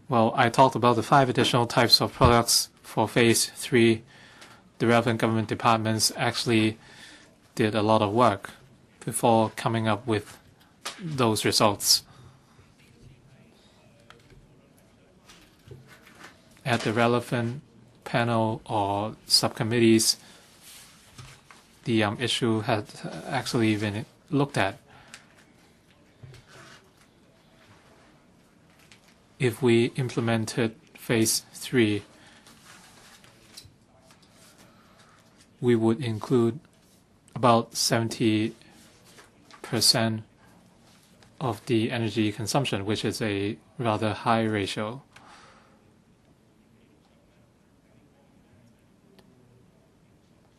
Well, I talked about the 5 additional types of products for Phase 3. The relevant government departments actually did a lot of work before coming up with those results. At the relevant panel or subcommittees, the issue had actually been looked at. If we implemented Phase 3, we would include about 70% of the energy consumption, which is a rather high ratio.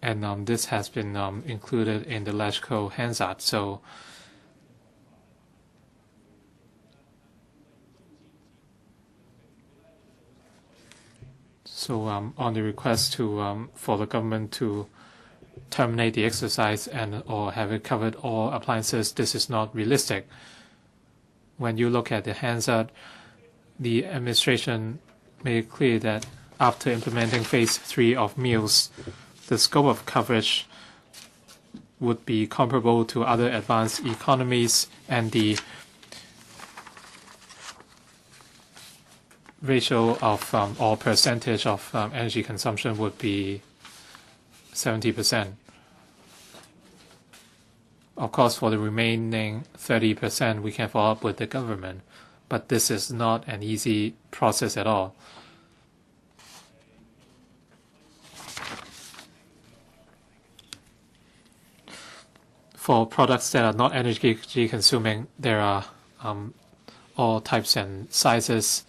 And this has been included in the LegCo Hansard. So on the request for the government to terminate the exercise or have it covered all appliances, this is not realistic. When you look at the Hansard, the administration made it clear that after implementing Phase 3 of meals, the scope of coverage would be comparable to other advanced economies, and the ratio of or percentage of energy consumption would be 70%. Of course, for the remaining 30%, we can follow up with the government, but this is not an easy process at all. For products that are not energy consuming, there are all types and sizes,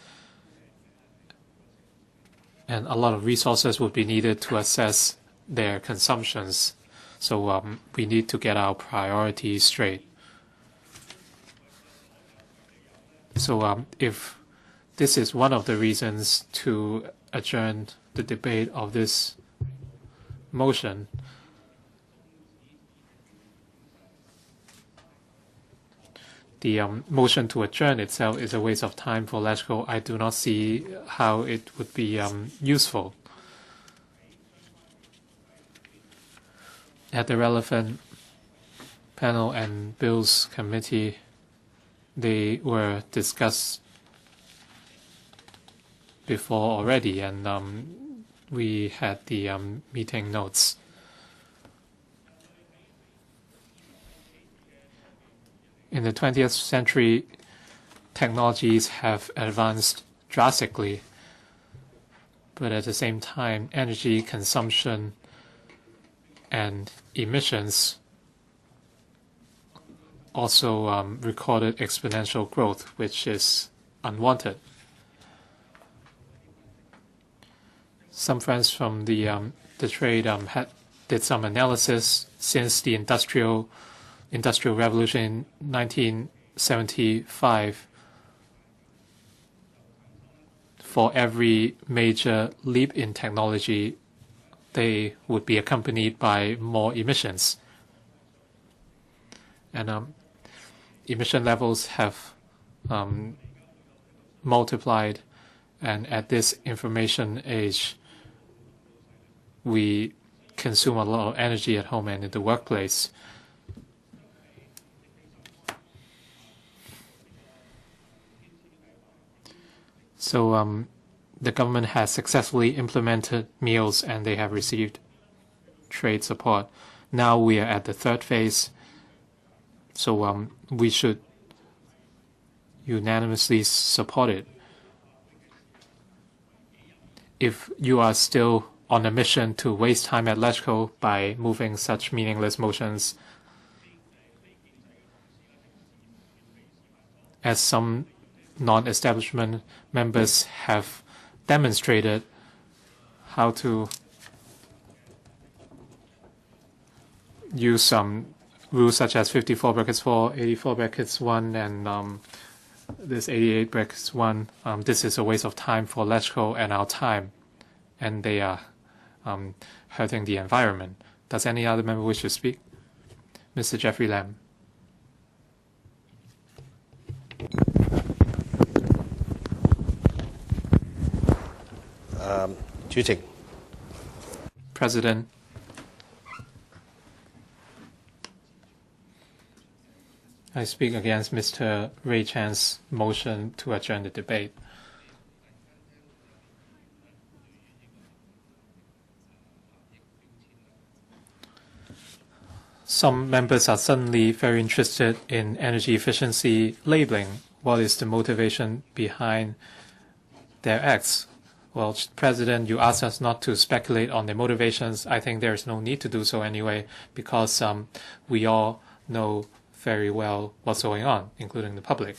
and a lot of resources would be needed to assess their consumptions. So we need to get our priorities straight. So if this is one of the reasons to adjourn the debate of this motion, the motion to adjourn itself is a waste of time for LegCo. I do not see how it would be useful. At the relevant panel and bills committee, they were discussed before already, and we had the meeting notes. In the 20th century, technologies have advanced drastically, but at the same time, energy consumption and emissions also recorded exponential growth, which is unwanted. Some friends from the trade did some analysis since the industrial revolution in 1975. For every major leap in technology, they would be accompanied by more emissions. And emission levels have multiplied, and at this information age, we consume a lot of energy at home and in the workplace. So the government has successfully implemented meals, and they have received trade support. Now we are at the third phase, so we should unanimously support it. If you are still on a mission to waste time at LegCo by moving such meaningless motions, as some non-establishment members have demonstrated how to use some rules such as 54(4), 84(1), and this 88(1). This is a waste of time for LegCo and our time, and they are hurting the environment. Does any other member wish to speak? Mr. Jeffrey Lam. President, I speak against Mr. Ray Chan's motion to adjourn the debate. Some members are suddenly very interested in energy efficiency labeling. What is the motivation behind their acts? Well, President, you asked us not to speculate on their motivations. I think there is no need to do so anyway, because we all know very well what's going on, including the public.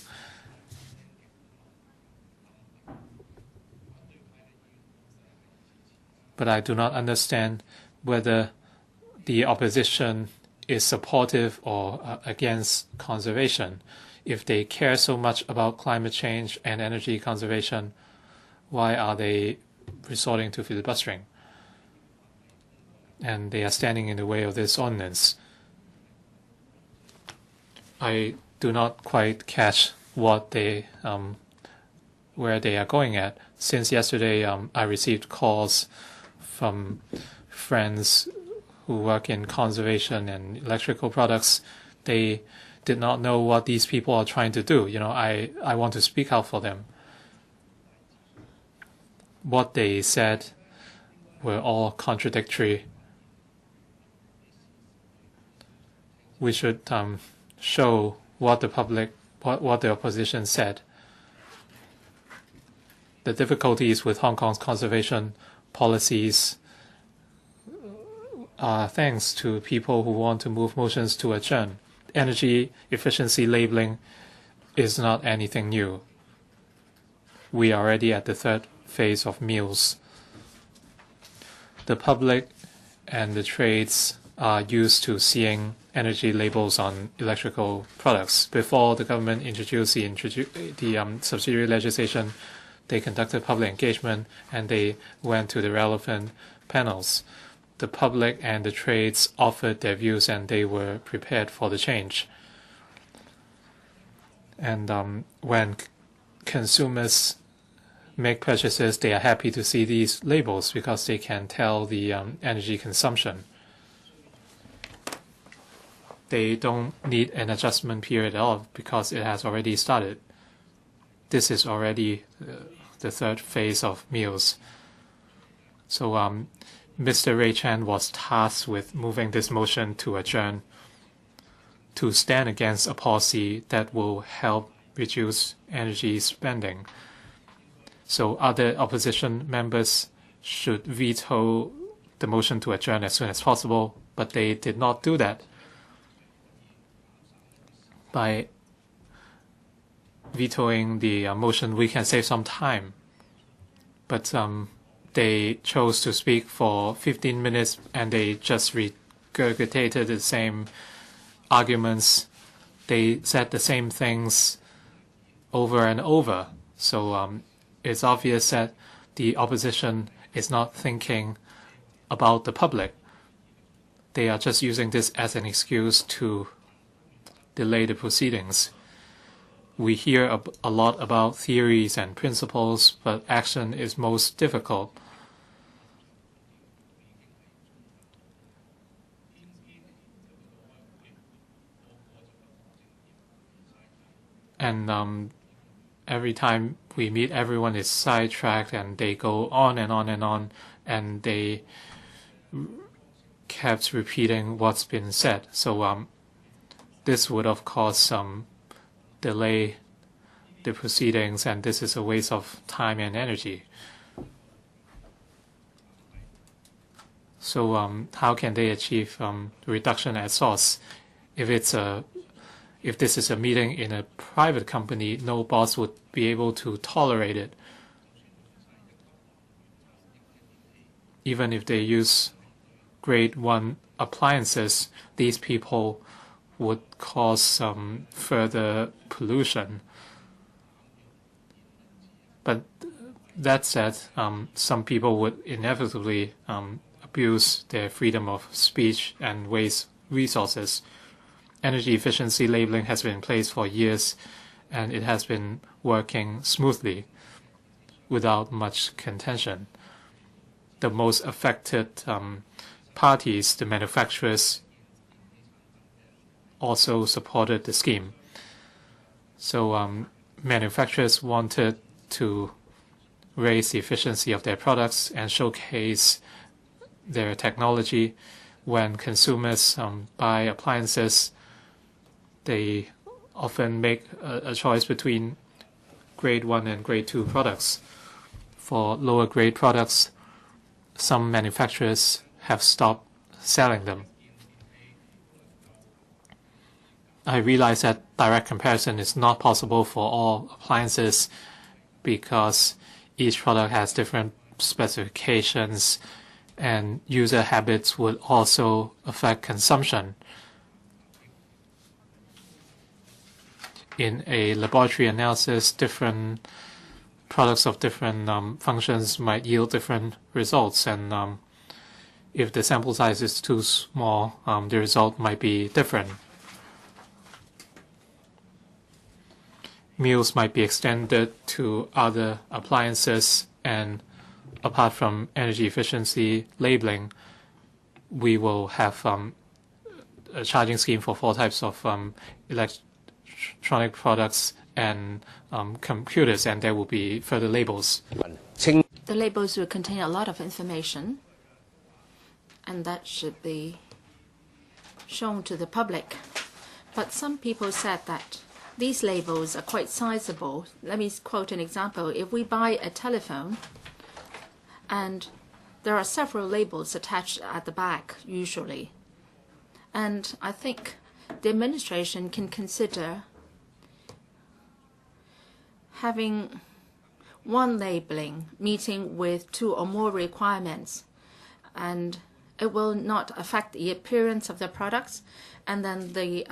But I do not understand whether the opposition is supportive or against conservation. If they care so much about climate change and energy conservation, why are they resorting to filibustering? And they are standing in the way of this ordinance. I do not quite catch what they, where they are going at. Since yesterday, I received calls from friends who work in conservation and electrical products, they did not know what these people are trying to do. I want to speak out for them. What they said were all contradictory. We should show what the public, what the opposition said. The difficulties with Hong Kong's conservation policies are thanks to people who want to move motions to adjourn. Energy efficiency labeling is not anything new. We are already at the third phase of meals. The public and the trades are used to seeing energy labels on electrical products. Before the government introduced the subsidiary legislation, they conducted public engagement and they went to the relevant panels. The public and the trades offered their views and they were prepared for the change. And when consumers make purchases, they are happy to see these labels because they can tell the energy consumption. They don't need an adjustment period at all because it has already started. This is already the third phase of meals. So Mr. Ray Chan was tasked with moving this motion to adjourn to stand against a policy that will help reduce energy spending. So other opposition members should veto the motion to adjourn as soon as possible, but they did not do that. By vetoing the motion, we can save some time. But they chose to speak for 15 minutes and they just regurgitated the same arguments. They said the same things over and over. So it's obvious that the opposition is not thinking about the public. They are just using this as an excuse to delay the proceedings. We hear a lot about theories and principles, but action is most difficult. And every time we meet, everyone is sidetracked and they go on and on and on, and they kept repeating what's been said. So this would of course delay the proceedings, and this is a waste of time and energy. So how can they achieve reduction at source? If this is a meeting in a private company, no boss would be able to tolerate it. Even if they use grade 1 appliances, these people would cause some further pollution. But that said, some people would inevitably abuse their freedom of speech and waste resources. Energy efficiency labeling has been in place for years, and it has been working smoothly without much contention. The most affected parties, the manufacturers, also supported the scheme. So manufacturers wanted to raise the efficiency of their products and showcase their technology. When consumers buy appliances, they often make a choice between grade 1 and grade 2 products. For lower grade products, some manufacturers have stopped selling them. I realize that direct comparison is not possible for all appliances because each product has different specifications and user habits would also affect consumption. In a laboratory analysis, different products of different functions might yield different results, and if the sample size is too small, the result might be different. Meals might be extended to other appliances, and apart from energy efficiency labeling, we will have a charging scheme for 4 types of electronic products and computers, and there will be further labels. The labels will contain a lot of information, and that should be shown to the public. But some people said that these labels are quite sizable. Let me quote an example. If we buy a telephone and there are several labels attached at the back usually, and I think the administration can consider having one labeling meeting with 2 or more requirements, and it will not affect the appearance of the products, and then the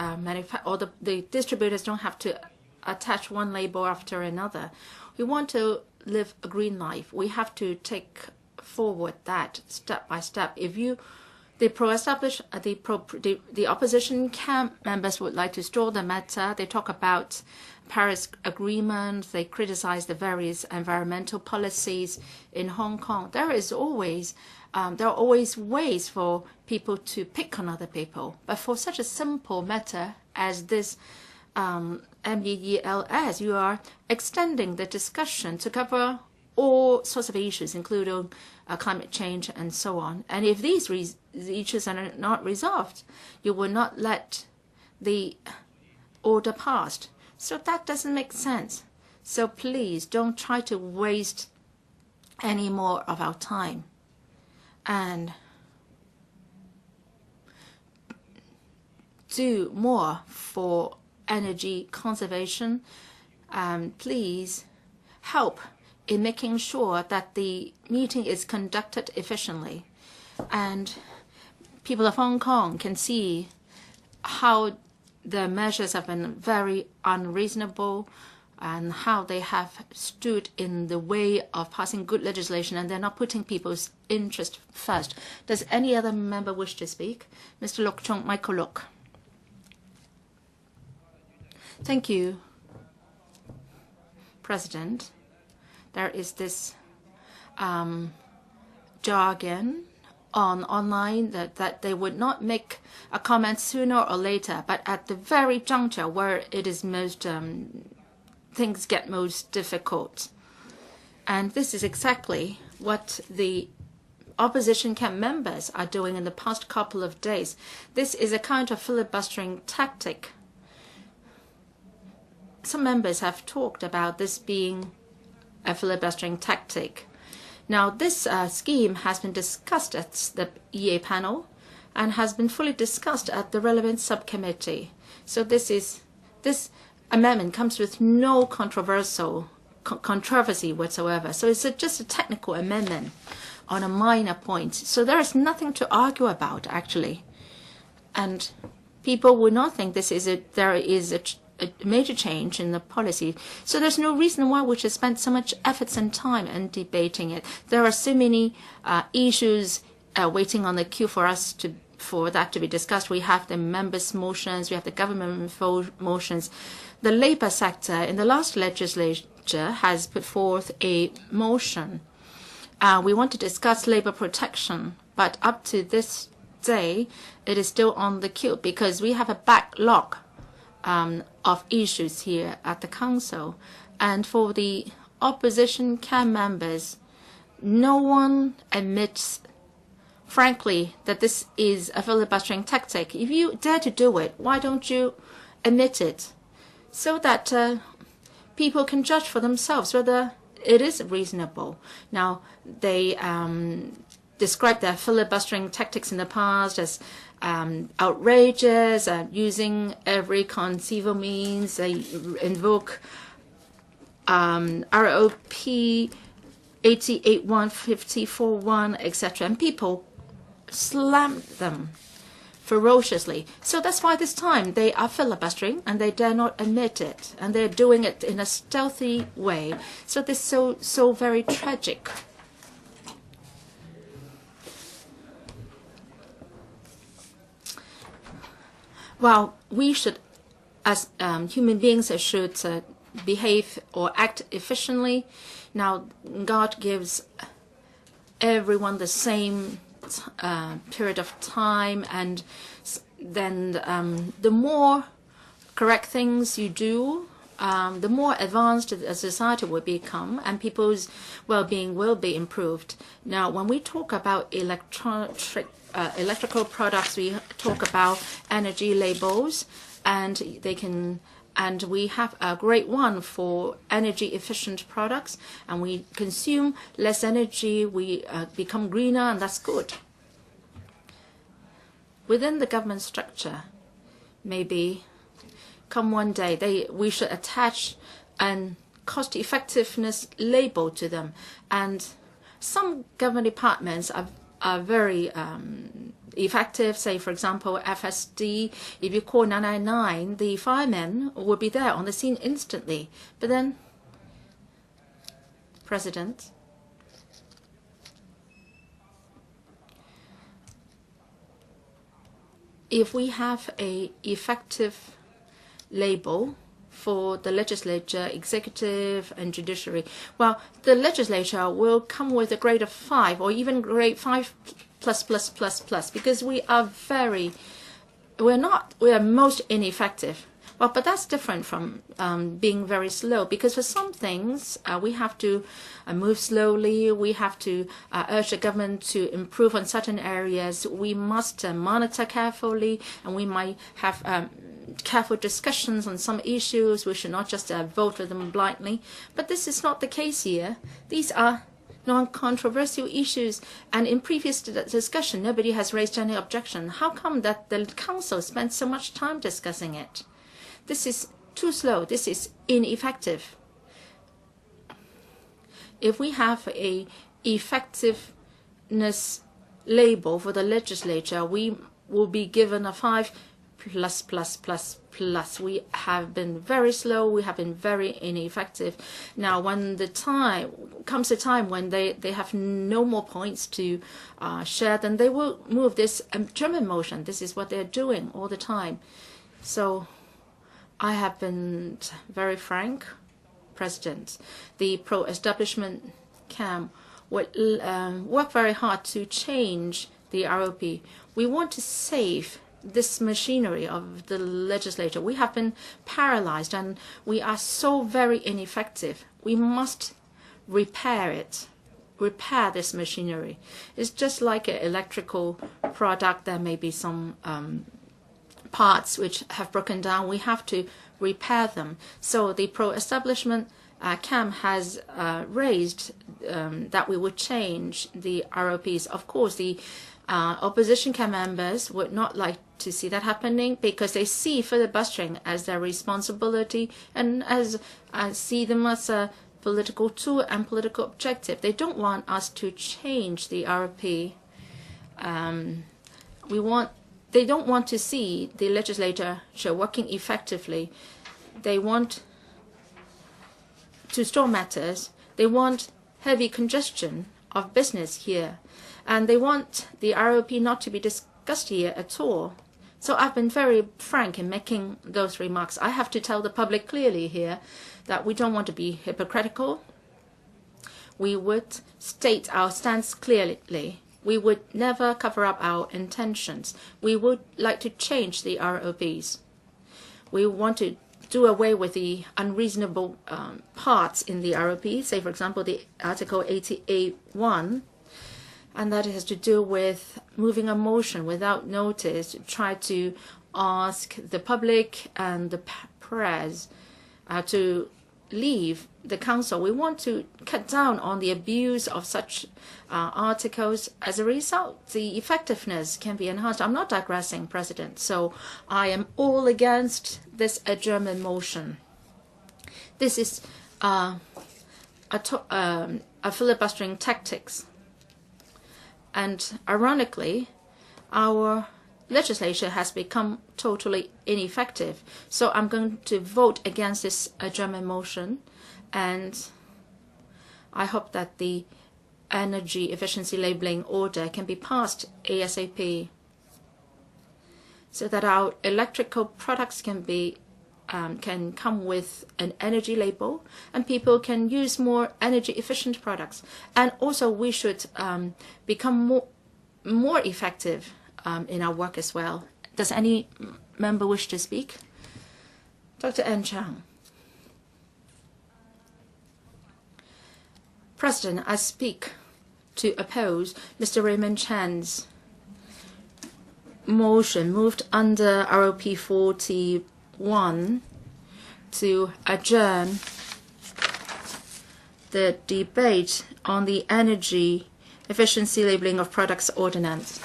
the distributors don't have to attach one label after another. We want to live a green life. We have to take forward that step by step. If the opposition camp members would like to stall the matter, they talk about Paris Agreement, they criticize the various environmental policies in Hong Kong. There are always ways for people to pick on other people. But for such a simple matter as this MEELS, you are extending the discussion to cover all sorts of issues, including climate change and so on. And if these issues are not resolved, you will not let the order passed. So that doesn't make sense. So please don't try to waste any more of our time. And do more for energy conservation. Please help in making sure that the meeting is conducted efficiently. And people of Hong Kong can see how the measures have been very unreasonable and how they have stood in the way of passing good legislation, and they're not putting people's interest first. Does any other member wish to speak? Mr. Lok Chung, Michael Lok. Thank you, President. There is this jargon online that they would not make a comment sooner or later, but at the very juncture where it is most things get most difficult. And this is exactly what the opposition camp members are doing in the past couple of days. This is a kind of filibustering tactic. Some members have talked about this being a filibustering tactic. Now, this scheme has been discussed at the EA panel and has been fully discussed at the relevant subcommittee. So this amendment comes with no controversy whatsoever. So it's just a technical amendment on a minor point. So there is nothing to argue about, actually. And people would not think there is a major change in the policy. So there's no reason why we should spend so much efforts and time in debating it. There are so many issues waiting on the queue for that to be discussed. We have the members' motions, we have the government motions. The labor sector in the last legislature has put forth a motion. We want to discuss labor protection, but up to this day, it is still on the queue because we have a backlog of issues here at the Council. And for the opposition camp members, no one admits, frankly, that this is a filibustering tactic. If you dare to do it, why don't you admit it so that people can judge for themselves whether it is reasonable? Now, they described their filibustering tactics in the past as outrageous, using every conceivable means. They invoke RoP 808154.1, etc. And people slammed them ferociously. So that's why this time they are filibustering and they dare not admit it. And they're doing it in a stealthy way. So this is so very tragic. Well, we should, as human beings, should behave or act efficiently. Now, God gives everyone the same short period of time, and then the more correct things you do, the more advanced a society will become, and people's well-being will be improved. Now, when we talk about electrical products, we talk about energy labels, and we have a great one for energy efficient products, and we consume less energy, we become greener, and that's good. Within the government structure, maybe come one day, we should attach an cost effectiveness label to them. And some government departments are very effective. Say, for example, FSD, if you call 999, the firemen will be there on the scene instantly. But then, President, if we have an effective label for the legislature, executive, and judiciary, well, the legislature will come with a grade of 5 or even grade 5++++, because we are most ineffective. Well, but that's different from being very slow, because for some things we have to move slowly. We have to urge the government to improve on certain areas. We must monitor carefully, and we might have careful discussions on some issues. We should not just vote for them blindly. But this is not the case here. These are non-controversial issues, and in previous discussion, nobody has raised any objection. How come that the Council spent so much time discussing it? This is too slow. This is ineffective. If we have a effectiveness label for the legislature, we will be given a 5++++. We have been very slow. We have been very ineffective. Now, when the time comes, a time when they have no more points to share, then they will move this German motion. This is what they're doing all the time. So I have been very frank, President. The pro-establishment camp would work very hard to change the RoP. We want to save this machinery of the legislature. We have been paralyzed, and we are so very ineffective. We must repair it, repair this machinery. It's just like an electrical product. There may be some parts which have broken down. We have to repair them. So the pro-establishment camp has raised that we would change the RoPs. Of course, the opposition camp members would not like to see that happening, because they see filibustering as their responsibility and as see them as a political tool and political objective. They don't want us to change the RoP. They don't want to see the legislature working effectively. They want to store matters. They want heavy congestion of business here. And they want the RoP not to be discussed here at all. So I've been very frank in making those remarks. I have to tell the public clearly here that we don't want to be hypocritical. We would state our stance clearly. We would never cover up our intentions. We would like to change the RoPs. We want to do away with the unreasonable parts in the RoP, say, for example, the Article 88(1), and that has to do with moving a motion without notice to try to ask the public and the press to leave the council. We want to cut down on the abuse of such articles. As a result, the effectiveness can be enhanced. I'm not digressing, President, so I am all against this adjournment motion. This is a filibustering tactics. And ironically, our legislature has become totally ineffective. So I'm going to vote against this adjournment motion, and I hope that the energy efficiency labeling order can be passed ASAP, so that our electrical products can come with an energy label, and people can use more energy efficient products. And also, we should become more effective in our work as well. Does any member wish to speak? Dr. N. Chang. President, I speak to oppose Mr. Raymond Chan's motion moved under RoP 41 to adjourn the debate on the energy efficiency labeling of products ordinance.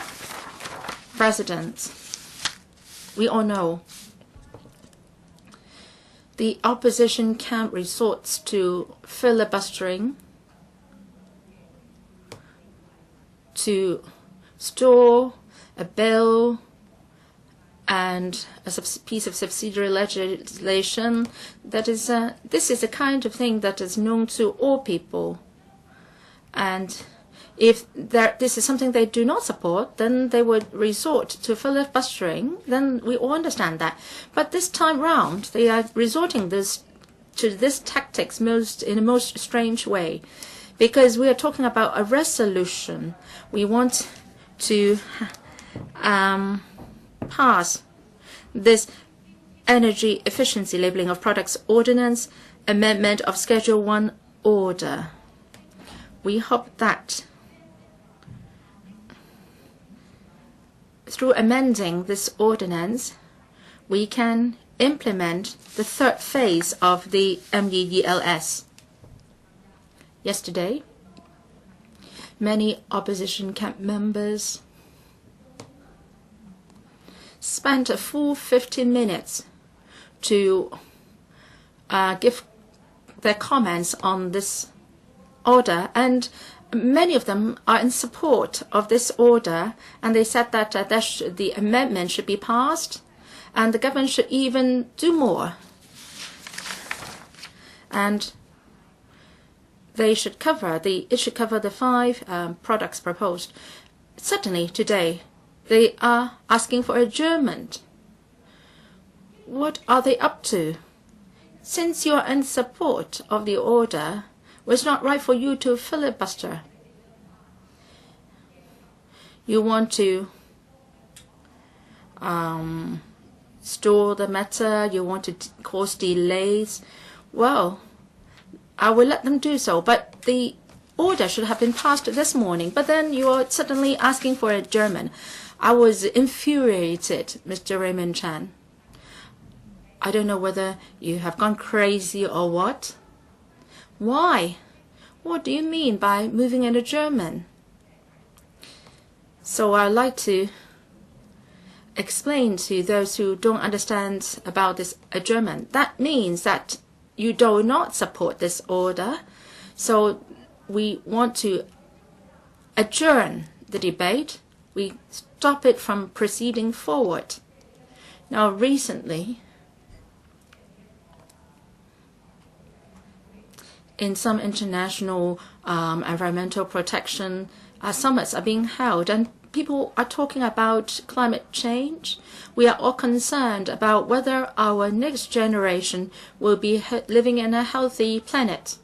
President, we all know the opposition camp resorts to filibustering to store a bill and a piece of subsidiary legislation that is, this is a kind of thing that is known to all people. And if this is something they do not support, then they would resort to filibustering. Then we all understand that. But this time round, they are resorting to this tactics in a most strange way, because we are talking about a resolution. We want to pass this energy efficiency labeling of products ordinance amendment of Schedule 1 order. We hope that through amending this ordinance, we can implement the third phase of the MEELS. Yesterday, many opposition camp members spent a full 15 minutes to give their comments on this order, and many of them are in support of this order, and they said that the amendment should be passed and the government should even do more, and it should cover the 5 products proposed. Suddenly today they are asking for adjournment. What are they up to? Since you are in support of the order, it's not right for you to filibuster. You want to store the matter, you want to cause delays. Well, I will let them do so, but the order should have been passed this morning. But then you are suddenly asking for adjournment. I was infuriated, Mr. Raymond Chan. I don't know whether you have gone crazy or what. Why? What do you mean by moving an adjournment? So I'd like to explain to those who don't understand about this adjournment. That means that you do not support this order. So we want to adjourn the debate. We stop it from proceeding forward. Now, recently, in some international environmental protection summits are being held, and people are talking about climate change. We are all concerned about whether our next generation will be living in a healthy planet.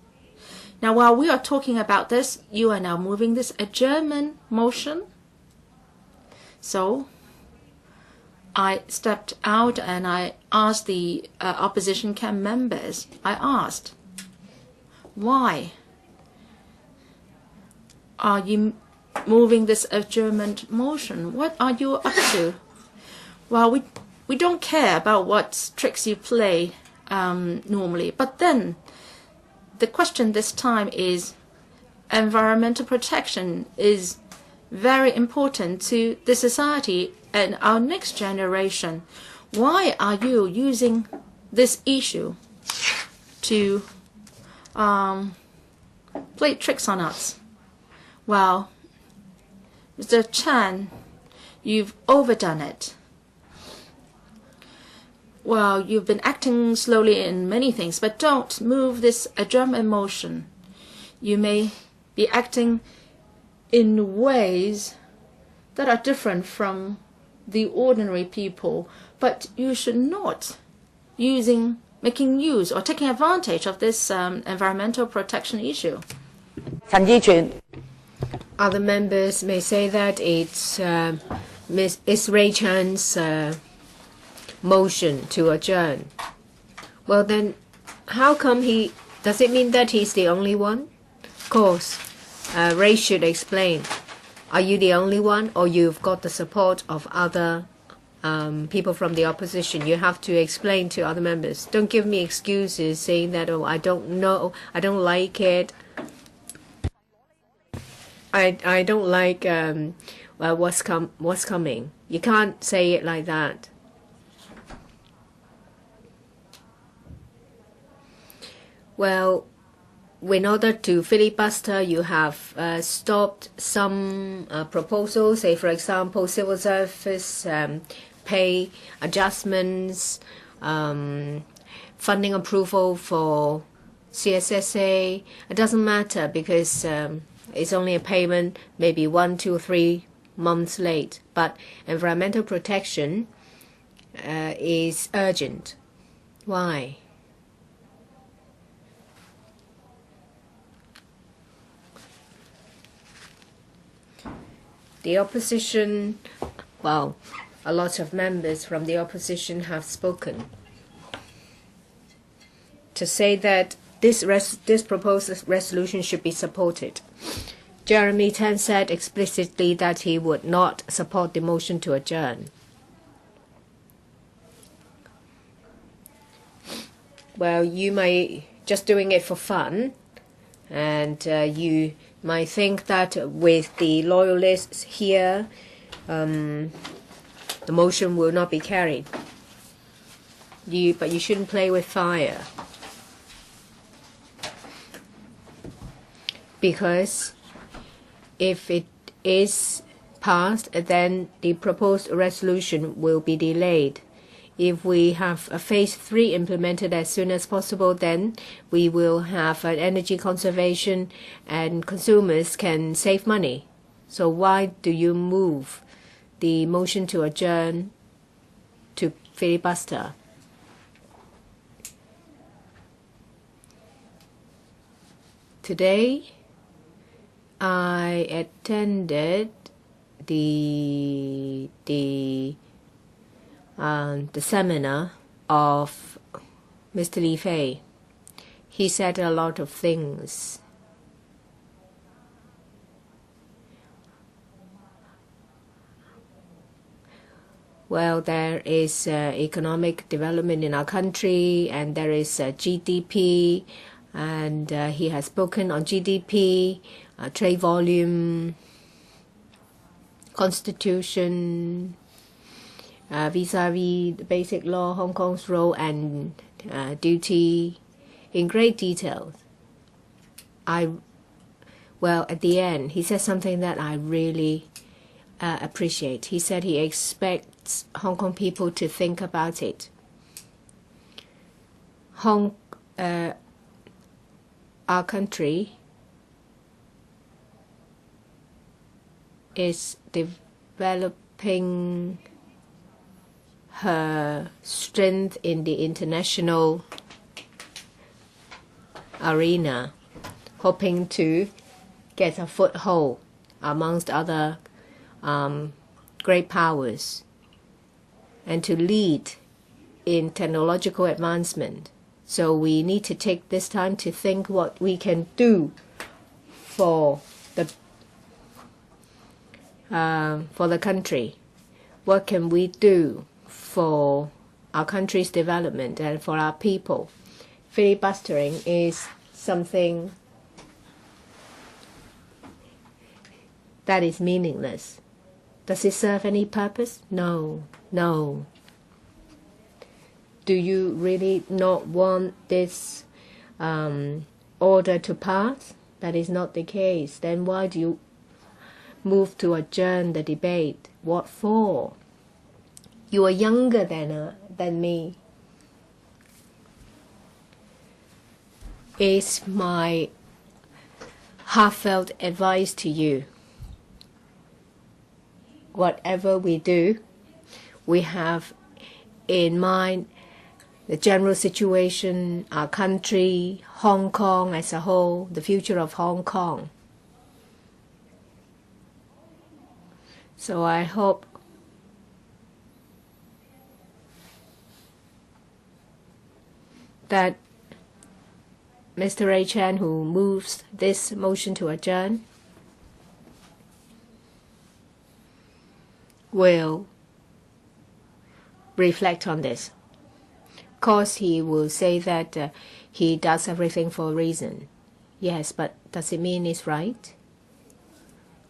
Now, while we are talking about this, you are now moving this adjournment motion. So I stepped out and I asked the opposition camp members, I asked, why are you moving this adjournment motion? What are you up to? Well, we don't care about what tricks you play normally. But then the question this time is environmental protection is very important to the society and our next generation. Why are you using this issue to play tricks on us? Well, Mr. Chan, you've overdone it. Well, you've been acting slowly in many things, but don't move this adjournment motion. You may be acting in ways that are different from the ordinary people, but you should not making use or taking advantage of this environmental protection issue. Other members may say that it's Ray Chan's motion to adjourn. Well then, how come does it mean that he's the only one? Of course, Ray should explain. Are you the only one, or you've got the support of other people from the opposition? You have to explain to other members. Don't give me excuses saying that, oh, I don't know, I don't like it. I don't like what's coming. You can't say it like that. Well, in order to filibuster, you have stopped some proposals, say for example, civil service pay adjustments, funding approval for CSSA. It doesn't matter because it's only a payment maybe 1, 2, 3 months late. But environmental protection is urgent. Why? The opposition, well, a lot of members from the opposition have spoken to say that this proposed resolution should be supported. Jeremy Tan said explicitly that he would not support the motion to adjourn. Well, you might just doing it for fun, and you might think that with the loyalists here, the motion will not be carried. But you shouldn't play with fire. Because if it is passed, then the proposed resolution will be delayed. If we have a phase 3 implemented as soon as possible, then we will have an energy conservation and consumers can save money. So why do you move the motion to adjourn to filibuster? Today, I attended the seminar of Mr. Li Fei. He said a lot of things. Well, there is economic development in our country, and there is GDP, and he has spoken on GDP, trade volume, constitution, vis-a-vis the basic law, Hong Kong's role and duty in great detail. Well, at the end, he said something that I really appreciate. He said he expects Hong Kong people to think about it. Our country is developing her strength in the international arena, hoping to get a foothold amongst other great powers and to lead in technological advancement. So we need to take this time to think what we can do for the country. What can we do for our country's development and for our people? Filibustering is something that is meaningless. Does it serve any purpose? No, no. Do you really not want this order to pass? That is not the case. Then why do you move to adjourn the debate? What for? You are younger than me. It's my heartfelt advice to you. Whatever we do, we have in mind the general situation, our country, Hong Kong as a whole, the future of Hong Kong. So I hope that Mr. Ray Chan, who moves this motion to adjourn, will reflect on this. Of course, he will say that he does everything for a reason. Yes, but does it mean it's right?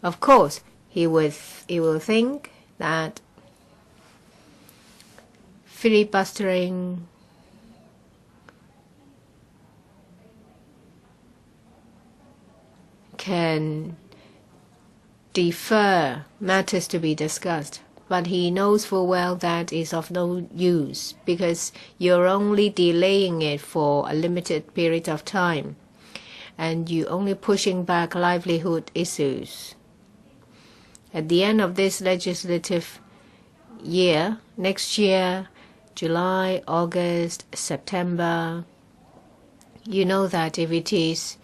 Of course, he will think that filibustering can defer matters to be discussed. But he knows full well that is of no use because you're only delaying it for a limited period of time and you're only pushing back livelihood issues. At the end of this legislative year, next year, July, August, September, you know that if it is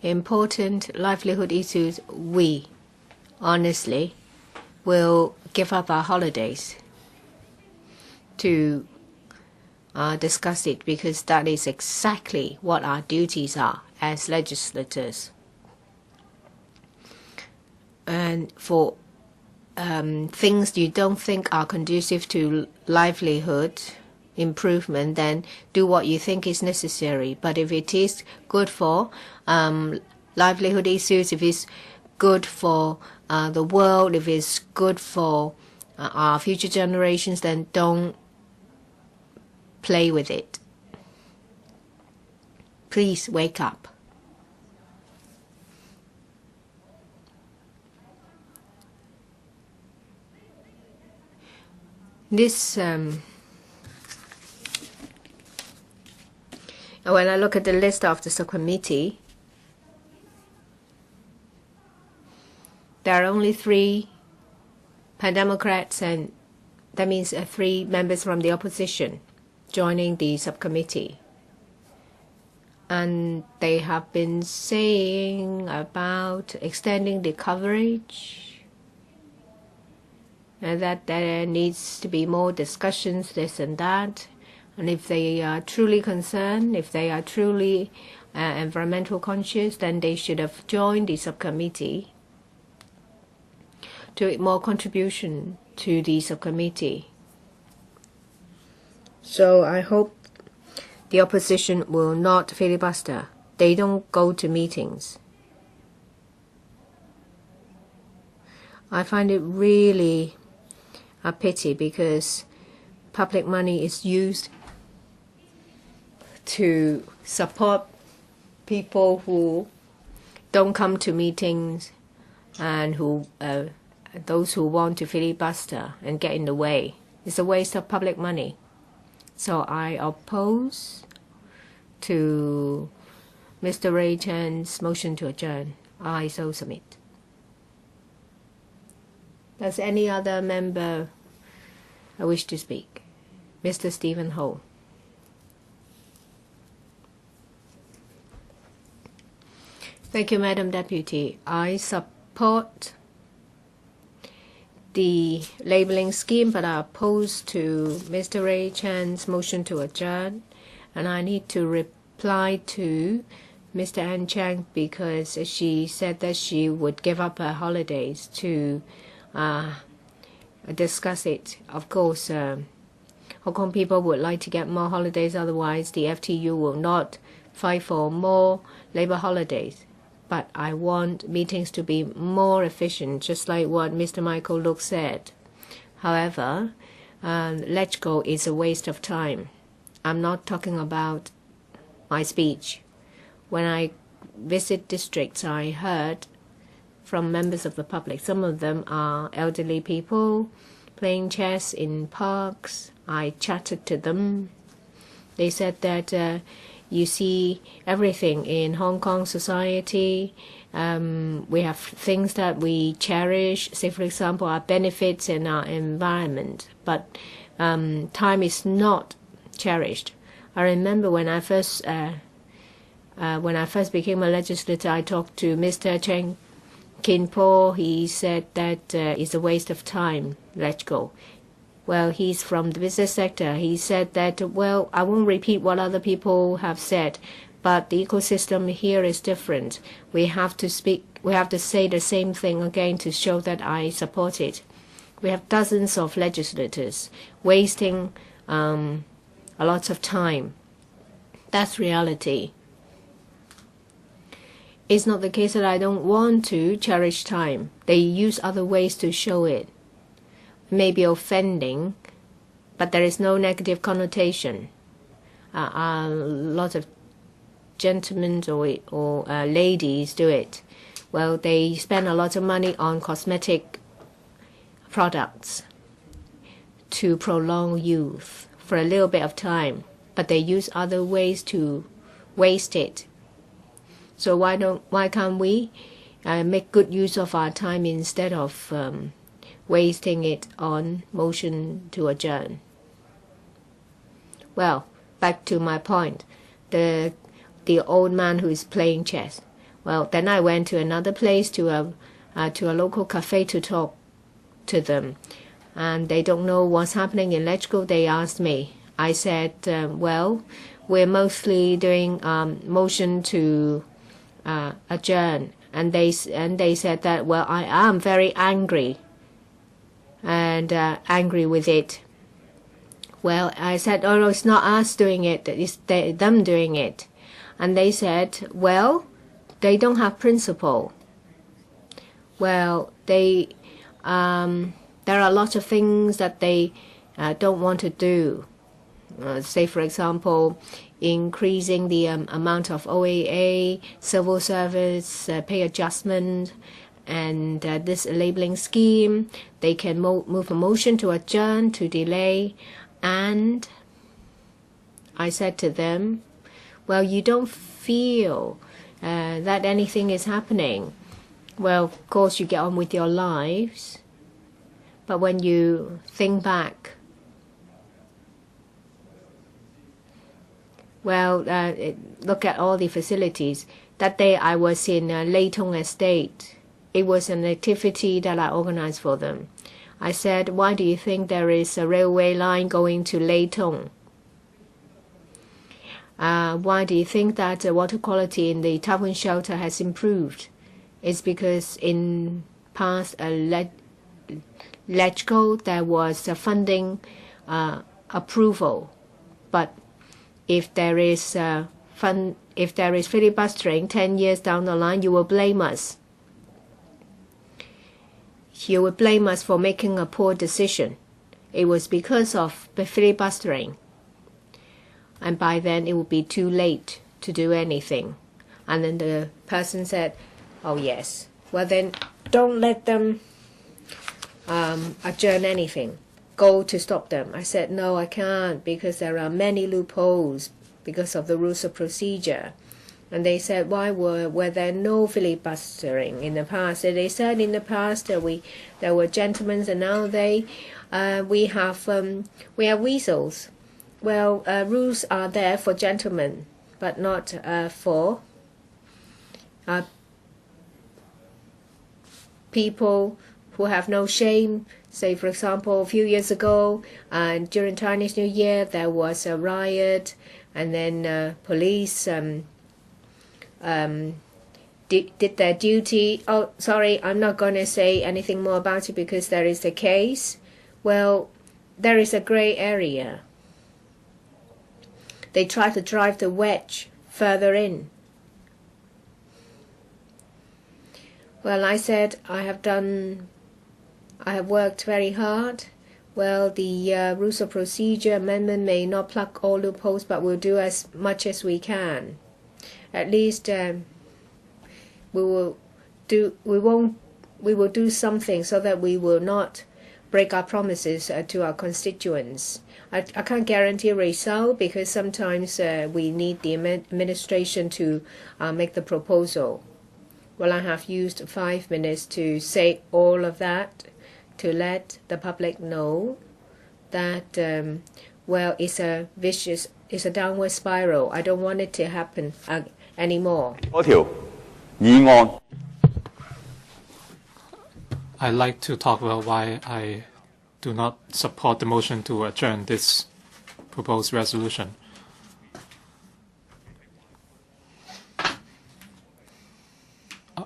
important livelihood issues, we honestly will give up our holidays to discuss it because that is exactly what our duties are as legislators. And for things you don't think are conducive to livelihood improvement, then do what you think is necessary. But if it is good for livelihood issues, if it's good for the world, if it's good for our future generations, then don't play with it. Please wake up. This when I look at the list of the subcommittee, there are only 3 Pan-Democrats, and that means 3 members from the opposition joining the subcommittee. And they have been saying about extending the coverage and that there needs to be more discussions, this and that. And if they are truly concerned, if they are truly environmental conscious, then they should have joined the subcommittee to make more contribution to the subcommittee. So I hope the opposition will not filibuster. They don't go to meetings. I find it really a pity because public money is used to support people who don't come to meetings and who those who want to filibuster and get in the way. It's a waste of public money. So I oppose to Mr. Ray Chan's motion to adjourn. I so submit. Does any other member wish to speak? Mr. Stephen Ho. Thank you, Madam Deputy. I support the labeling scheme, but I oppose to Mr. Ray Chan's motion to adjourn. And I need to reply to Mr. Ann Chang because she said that she would give up her holidays to discuss it. Of course, Hong Kong people would like to get more holidays, otherwise the FTU will not fight for more labor holidays. But I want meetings to be more efficient, just like what Mr. Michael Look said. However, let's go is a waste of time. I'm not talking about my speech. When I visit districts, I heard from members of the public. Some of them are elderly people playing chess in parks. I chatted to them. They said that you see everything in Hong Kong society. We have things that we cherish, say for example our benefits and our environment, but time is not cherished. I remember when I first became a legislator, I talked to Mr. Cheng Kin Po, he said that it's a waste of time. Let's go. Well, he's from the business sector. He said that, well, I won't repeat what other people have said, but the ecosystem here is different. We have to say the same thing again to show that I support it. We have dozens of legislators wasting a lot of time. That's reality. It's not the case that I don't want to cherish time. They use other ways to show it. It may be offending, but there is no negative connotation. A lot of gentlemen or ladies do it. Well, they spend a lot of money on cosmetic products to prolong youth for a little bit of time, but they use other ways to waste it. So why can't we make good use of our time instead of wasting it on motion to adjourn? Well, back to my point, the old man who is playing chess. Well, then I went to another place, to a local cafe to talk to them, and they don't know what's happening in electrical. They asked me. I said, well, we're mostly doing motion to adjourn, and they said that, well, I am very angry and angry with it. Well, I said, oh no, it's not us doing it, it's them doing it. And they said, well, they don't have principle. Well, there are a lot of things that they don't want to do. Say, for example, increasing the amount of OAA, civil service, pay adjustment, and this labeling scheme. They can move a motion to adjourn, to delay. And I said to them, well, you don't feel that anything is happening. Well, of course, you get on with your lives. But when you think back, well, look at all the facilities. That day I was in Lei Tong Estate. It was an activity that I organized for them. I said, why do you think there is a railway line going to Lei Tong? Why do you think that water quality in the Taiwan shelter has improved? It's because in past electrical there was a funding approval, but if there is filibustering 10 years down the line, you will blame us. You will blame us for making a poor decision. It was because of the filibustering. And by then it would be too late to do anything. And then the person said, oh yes, well then don't let them adjourn anything. Go to stop them. I said, no, I can't, because there are many loopholes because of the rules of procedure. And they said, why were there no filibustering in the past? They said in the past there were gentlemen, and now we have weasels. Well, rules are there for gentlemen, but not for people who have no shame. Say, for example, a few years ago, during Chinese New Year, there was a riot, and then police did their duty. Oh, sorry, I'm not going to say anything more about it because there is a case. Well, there is a gray area. They try to drive the wedge further in. Well, I said, I have worked very hard. Well, the rules of procedure amendment may not plug all loopholes, but we'll do as much as we can. At least we will do something so that we will not break our promises to our constituents. I can't guarantee a result because sometimes we need the administration to make the proposal. Well, I have used 5 minutes to say all of that, to let the public know that, well, it's a downward spiral. I don't want it to happen anymore. 嗰條議案 I'd like to talk about why I do not support the motion to adjourn this proposed resolution.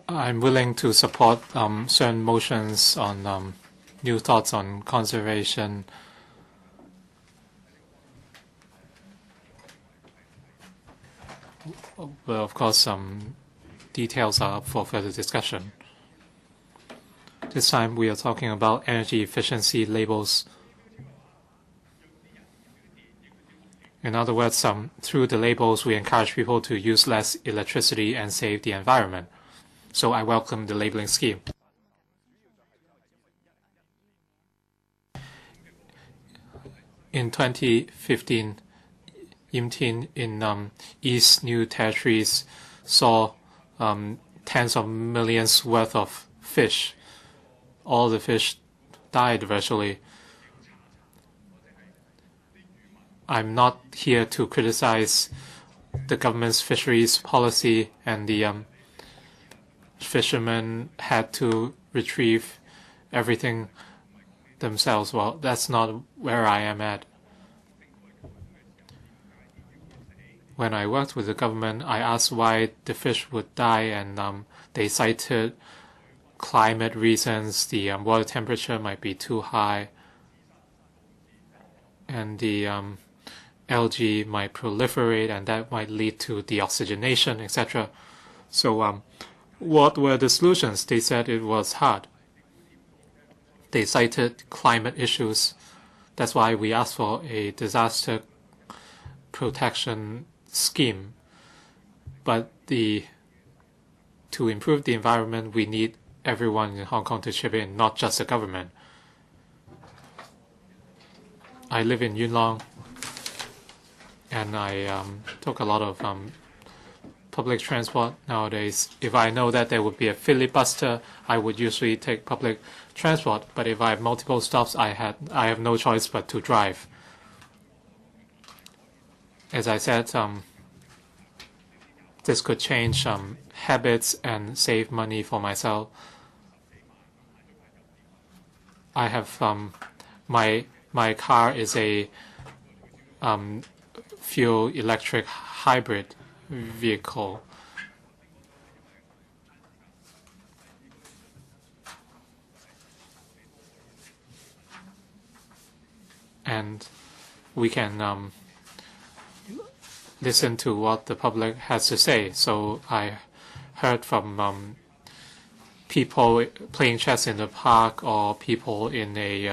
I'm willing to support certain motions on new thoughts on conservation. Well, of course, some details are up for further discussion. This time we are talking about energy efficiency labels. In other words, through the labels, we encourage people to use less electricity and save the environment. So I welcome the labeling scheme. In 2015, Yimtin in East New Territories saw tens of millions worth of fish. All the fish died virtually. I'm not here to criticize the government's fisheries policy, and the fishermen had to retrieve everything themselves. Well, that's not where I am at. When I worked with the government, I asked why the fish would die, and they cited climate reasons. The water temperature might be too high, and the algae might proliferate, and that might lead to deoxygenation, etc. So what were the solutions? They said it was hard. They cited climate issues. That's why we asked for a disaster protection scheme. But to improve the environment, we need everyone in Hong Kong to chip in, not just the government. I live in Yuen Long, and I took a lot of public transport nowadays. If I know that there would be a filibuster, I would usually take public transport. But if I have multiple stops, I have no choice but to drive. As I said, this could change habits and save money for myself. I have my car is a fuel electric hybrid vehicle. And we can listen to what the public has to say. So I heard from people playing chess in the park, or people in a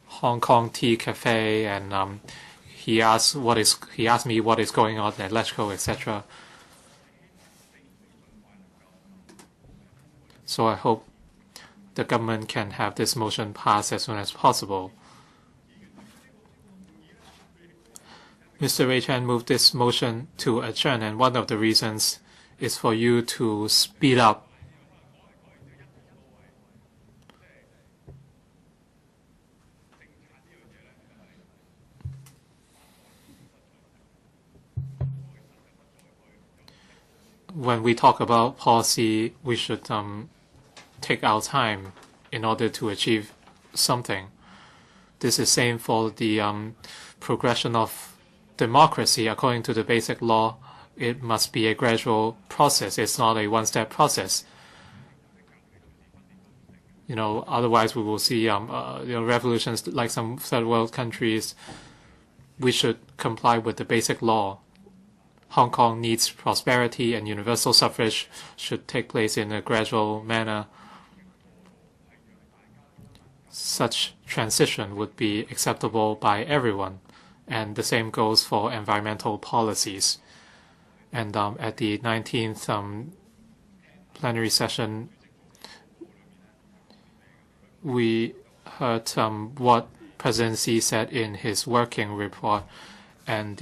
Hong Kong tea cafe, and he asked me what is going on at electrical, etc. So I hope the government can have this motion passed as soon as possible. Mr. Ray Chan moved this motion to adjourn, and one of the reasons is for you to speed up. When we talk about policy, we should take our time in order to achieve something. This is same for the progression of democracy. According to the basic law, it must be a gradual process. It's not a one-step process. Otherwise we will see revolutions like some third world countries. We should comply with the basic law. Hong Kong needs prosperity, and universal suffrage should take place in a gradual manner. Such transition would be acceptable by everyone, and the same goes for environmental policies. And at the 19th plenary session, we heard what President Xi said in his working report, and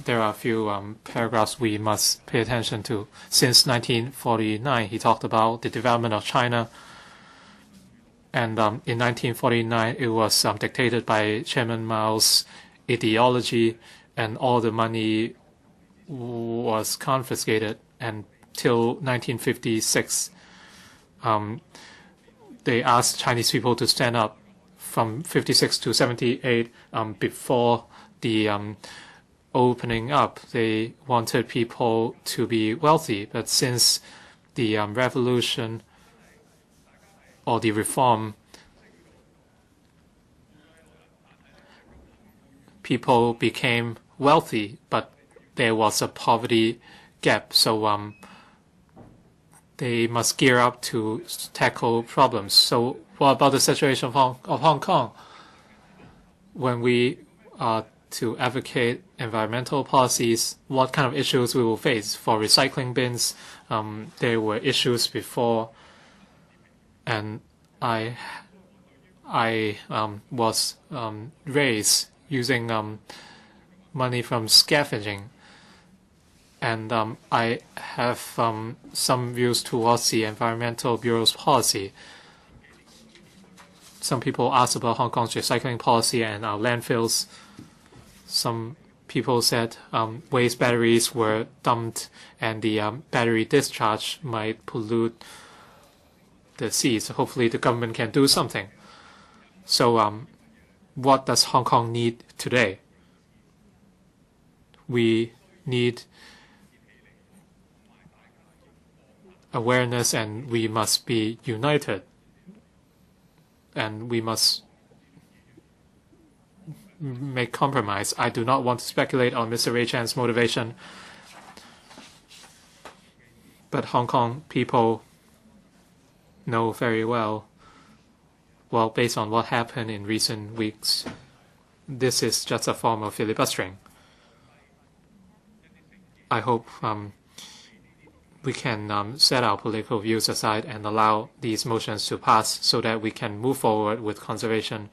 there are a few paragraphs we must pay attention to. Since 1949, he talked about the development of China. And in 1949, it was dictated by Chairman Mao's ideology, and all the money was confiscated until 1956. they asked Chinese people to stand up from 56 to 78 before the opening up. They wanted people to be wealthy, but since the revolution or the reform, people became wealthy, but there was a poverty gap. So they must gear up to tackle problems. So what about the situation of Hong Kong? When we are to advocate environmental policies, what kind of issues we will face? For recycling bins, there were issues before, and I was raised using money from scavenging, and I have some views towards the Environmental Bureau's policy. Some people asked about Hong Kong's recycling policy and our landfills. Some people said waste batteries were dumped and the battery discharge might pollute the seas. Hopefully the government can do something. So what does Hong Kong need today? We need awareness, and we must be united, and we must make compromise. I do not want to speculate on Mr. Ray Chan's motivation, but Hong Kong people know very well, based on what happened in recent weeks, this is just a form of filibustering. I hope we can set our political views aside and allow these motions to pass so that we can move forward with conservation,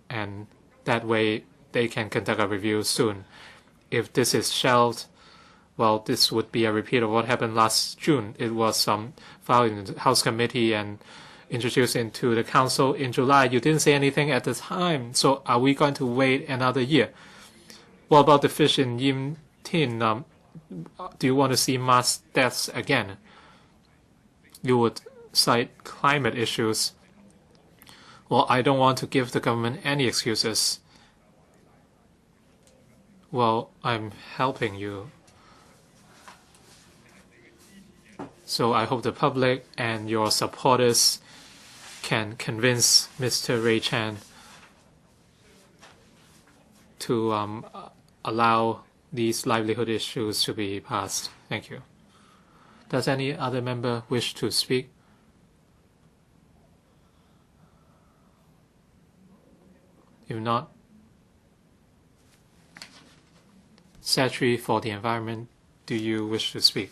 and that way they can conduct a review soon. If this is shelved, this would be a repeat of what happened last June. It was filed in the House Committee and introduced into the Council in July. You didn't say anything at the time, so are we going to wait another year? What about the fish in Yim Tin? Do you want to see mass deaths again? You would cite climate issues. Well, I don't want to give the government any excuses. Well, I'm helping you. So I hope the public and your supporters can convince Mr. Ray Chan to allow these livelihood issues to be passed. Thank you. Does any other member wish to speak? If not, Secretary for the Environment, do you wish to speak?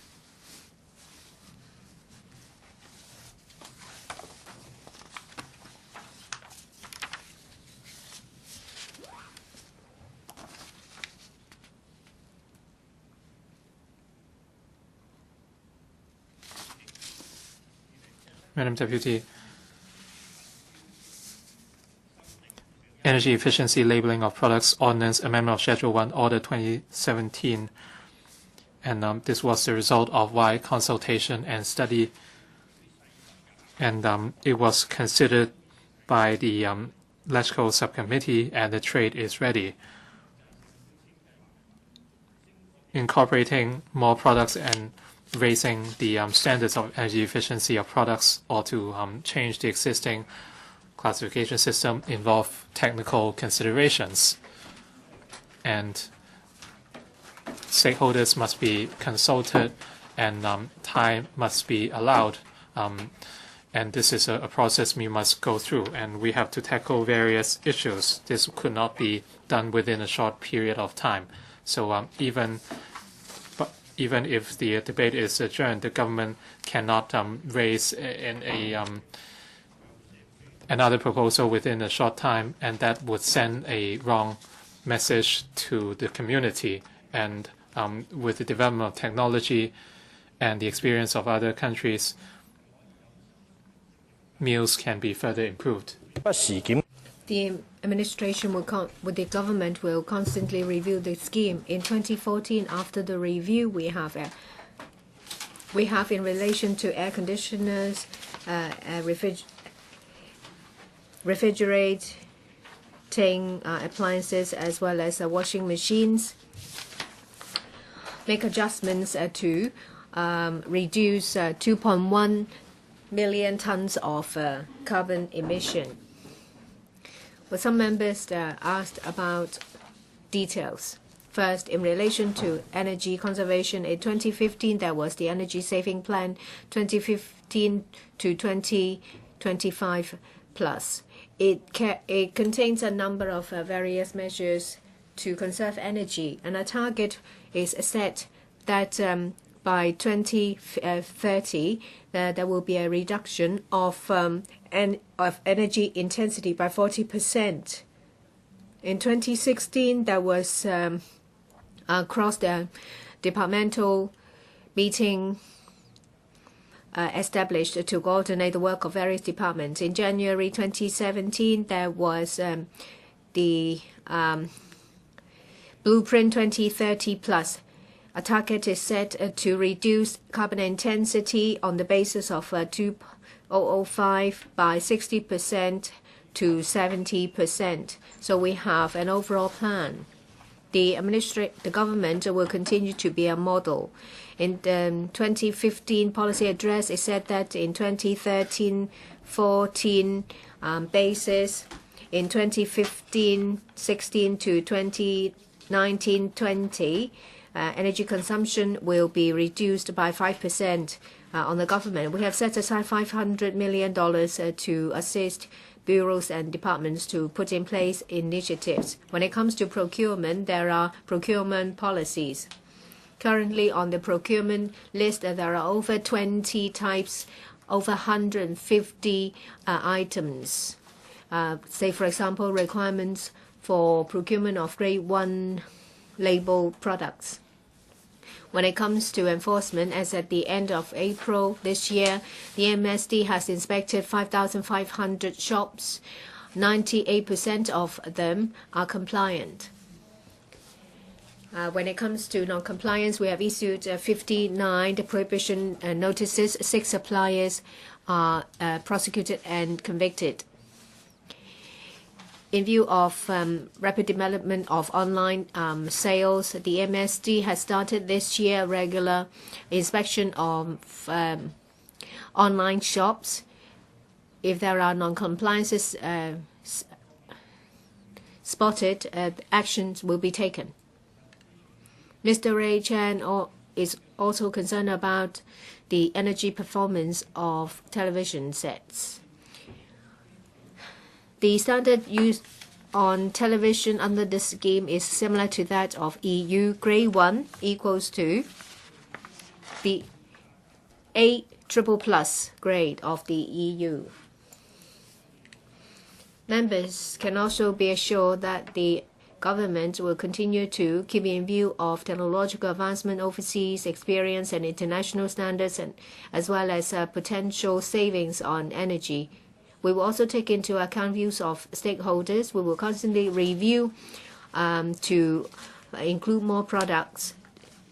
Madam Deputy, Energy Efficiency Labeling of Products Ordinance Amendment of Schedule 1 Order 2017, and this was the result of wide consultation and study, and it was considered by the Electrical Subcommittee, and the trade is ready. Incorporating more products and raising the standards of energy efficiency of products, or to change the existing classification system, involve technical considerations, and stakeholders must be consulted, and time must be allowed, and this is a process we must go through, and we have to tackle various issues. This could not be done within a short period of time. So even if the debate is adjourned, the government cannot raise another proposal within a short time, and that would send a wrong message to the community. And with the development of technology and the experience of other countries, meals can be further improved. The administration with the government will constantly review the scheme. In 2014, after the review, we have in relation to air conditioners, refrigerating appliances as well as washing machines make adjustments to reduce 2.1 million tons of carbon emission. Well, some members asked about details. First, in relation to energy conservation, in 2015 there was the energy saving plan 2015 to 2025 plus. It contains a number of various measures to conserve energy, and a target is set that by 2030 there will be a reduction of energy intensity by 40%. In 2016, there was across the departmental meeting established to coordinate the work of various departments. In January 2017, there was the Blueprint 2030 Plus. A target is set to reduce carbon intensity on the basis of 2005 by 60% to 70%. So we have an overall plan. The government will continue to be a model. In the 2015 policy address, it said that in 2013-14 basis, in 2015-16 to 2019-20, energy consumption will be reduced by 5% on the government. We have set aside $500 million to assist bureaus and departments to put in place initiatives. When it comes to procurement, there are procurement policies. Currently on the procurement list, there are over 20 types, over 150 items. Say, for example, requirements for procurement of grade 1 label products. When it comes to enforcement, as at the end of April this year, the MSD has inspected 5,500 shops. 98% of them are compliant. When it comes to non-compliance, we have issued 59 prohibition notices. 6 suppliers are prosecuted and convicted. In view of rapid development of online sales, the MSD has started this year regular inspection of online shops. If there are non-compliances spotted, actions will be taken. Mr. Ray Chan is also concerned about the energy performance of television sets. The standard used on television under this scheme is similar to that of EU. Grade 1 equals to the A++ grade of the EU. Members can also be assured that the government will continue to keep in view of technological advancement, overseas experience, and international standards, and as well as potential savings on energy. We will also take into account views of stakeholders. We will constantly review to include more products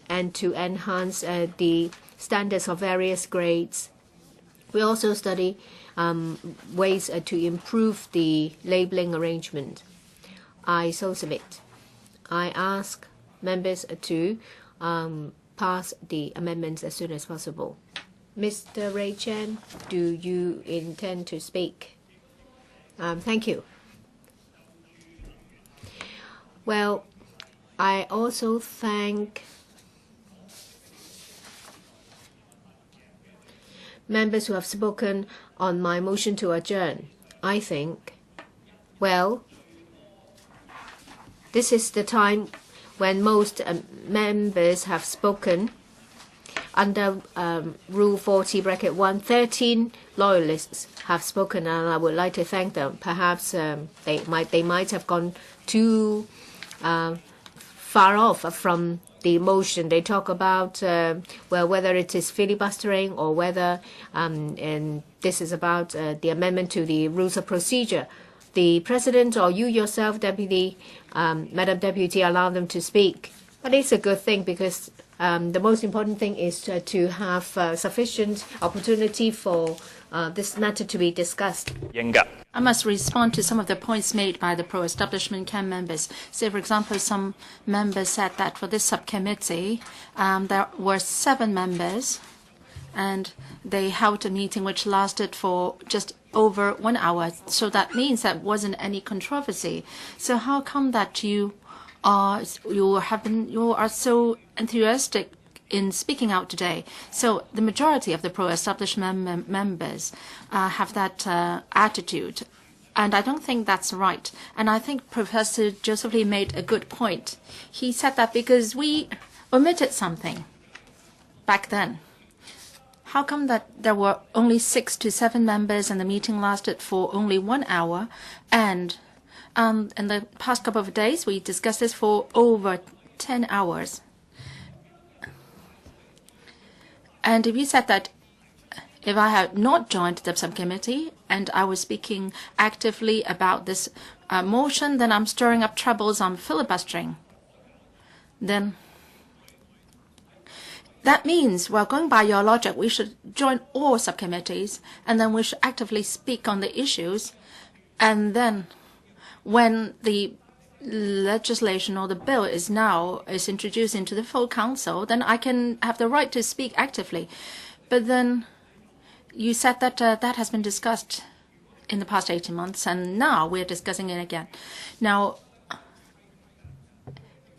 and to enhance the standards of various grades. We also study ways to improve the labeling arrangement. I so submit. I ask members to pass the amendments as soon as possible. Mr. Ray Chan, do you intend to speak? Thank you. Well, I also thank members who have spoken on my motion to adjourn. I think, well, this is the time when most members have spoken. Under Rule 40(1), 13 loyalists have spoken, and I would like to thank them. Perhaps they might have gone too far off from the motion. They talk about whether it is filibustering or whether and this is about the amendment to the rules of procedure. The President or you yourself, Deputy, Madam Deputy, allow them to speak. But it's a good thing because the most important thing is to have sufficient opportunity for this matter to be discussed. I must respond to some of the points made by the pro-establishment camp members. Say, for example, some members said that for this subcommittee, there were 7 members, and they held a meeting which lasted for just over 1 hour. So that means that wasn't any controversy. So how come that you are so enthusiastic in speaking out today? So the majority of the pro-establishment members have that attitude. And I don't think that's right. And I think Professor Joseph Lee made a good point. He said that because we omitted something back then. How come that there were only 6 to 7 members and the meeting lasted for only 1 hour? And in the past couple of days, we discussed this for over 10 hours. And if you said that if I had not joined the subcommittee and I was speaking actively about this motion, then I'm stirring up troubles, I'm filibustering. Then that means, well, going by your logic, we should join all subcommittees and then we should actively speak on the issues. And then when the legislation or the bill is introduced into the full council, then I can have the right to speak actively. But then you said that that has been discussed in the past 18 months, and now we're discussing it again. Now,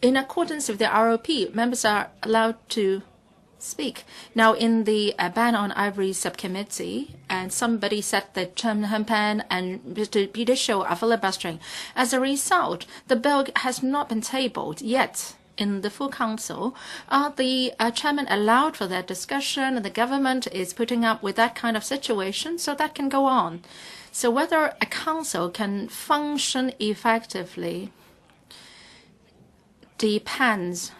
in accordance with the RoP, members are allowed to speak. Now, in the ban on ivory subcommittee, and somebody said that Chen Hengpan and Mr. Peter Shou are filibustering. As a result, the bill has not been tabled yet in the full council. The chairman allowed for that discussion, and the government is putting up with that kind of situation, so that can go on. So whether a council can function effectively depends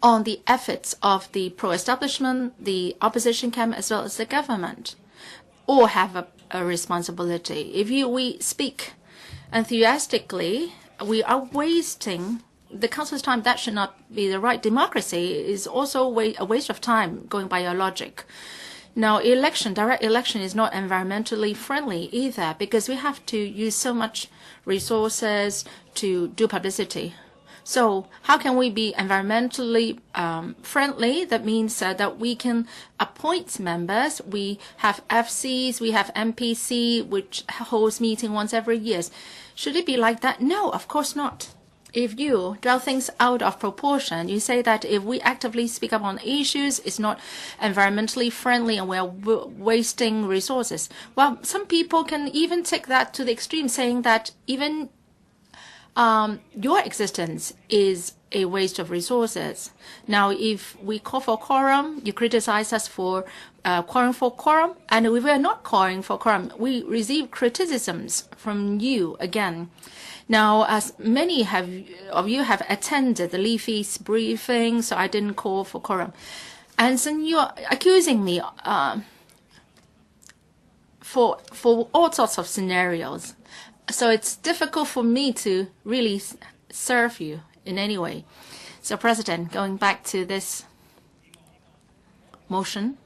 on the efforts of the pro-establishment, the opposition camp, as well as the government, all have a responsibility. If we speak enthusiastically, we are wasting the council's time. That should not be the right. Democracy is also a waste of time, going by your logic. Now, direct election is not environmentally friendly either, because we have to use so much resources to do publicity. So how can we be environmentally friendly? That means that we can appoint members. We have FCs, we have MPC, which holds meeting once every year. Should it be like that? No, of course not. If you draw things out of proportion, you say that if we actively speak up on issues, it's not environmentally friendly and we're wasting resources. Well, some people can even take that to the extreme, saying that even your existence is a waste of resources. Now, if we call for quorum, you criticize us for calling for quorum, and if we are not calling for quorum, we receive criticisms from you again. Now, as many of you have attended the Leafy's briefing, so I didn't call for quorum. And so you're accusing me for all sorts of scenarios. So it's difficult for me to really serve you in any way. So, President, going back to this motion,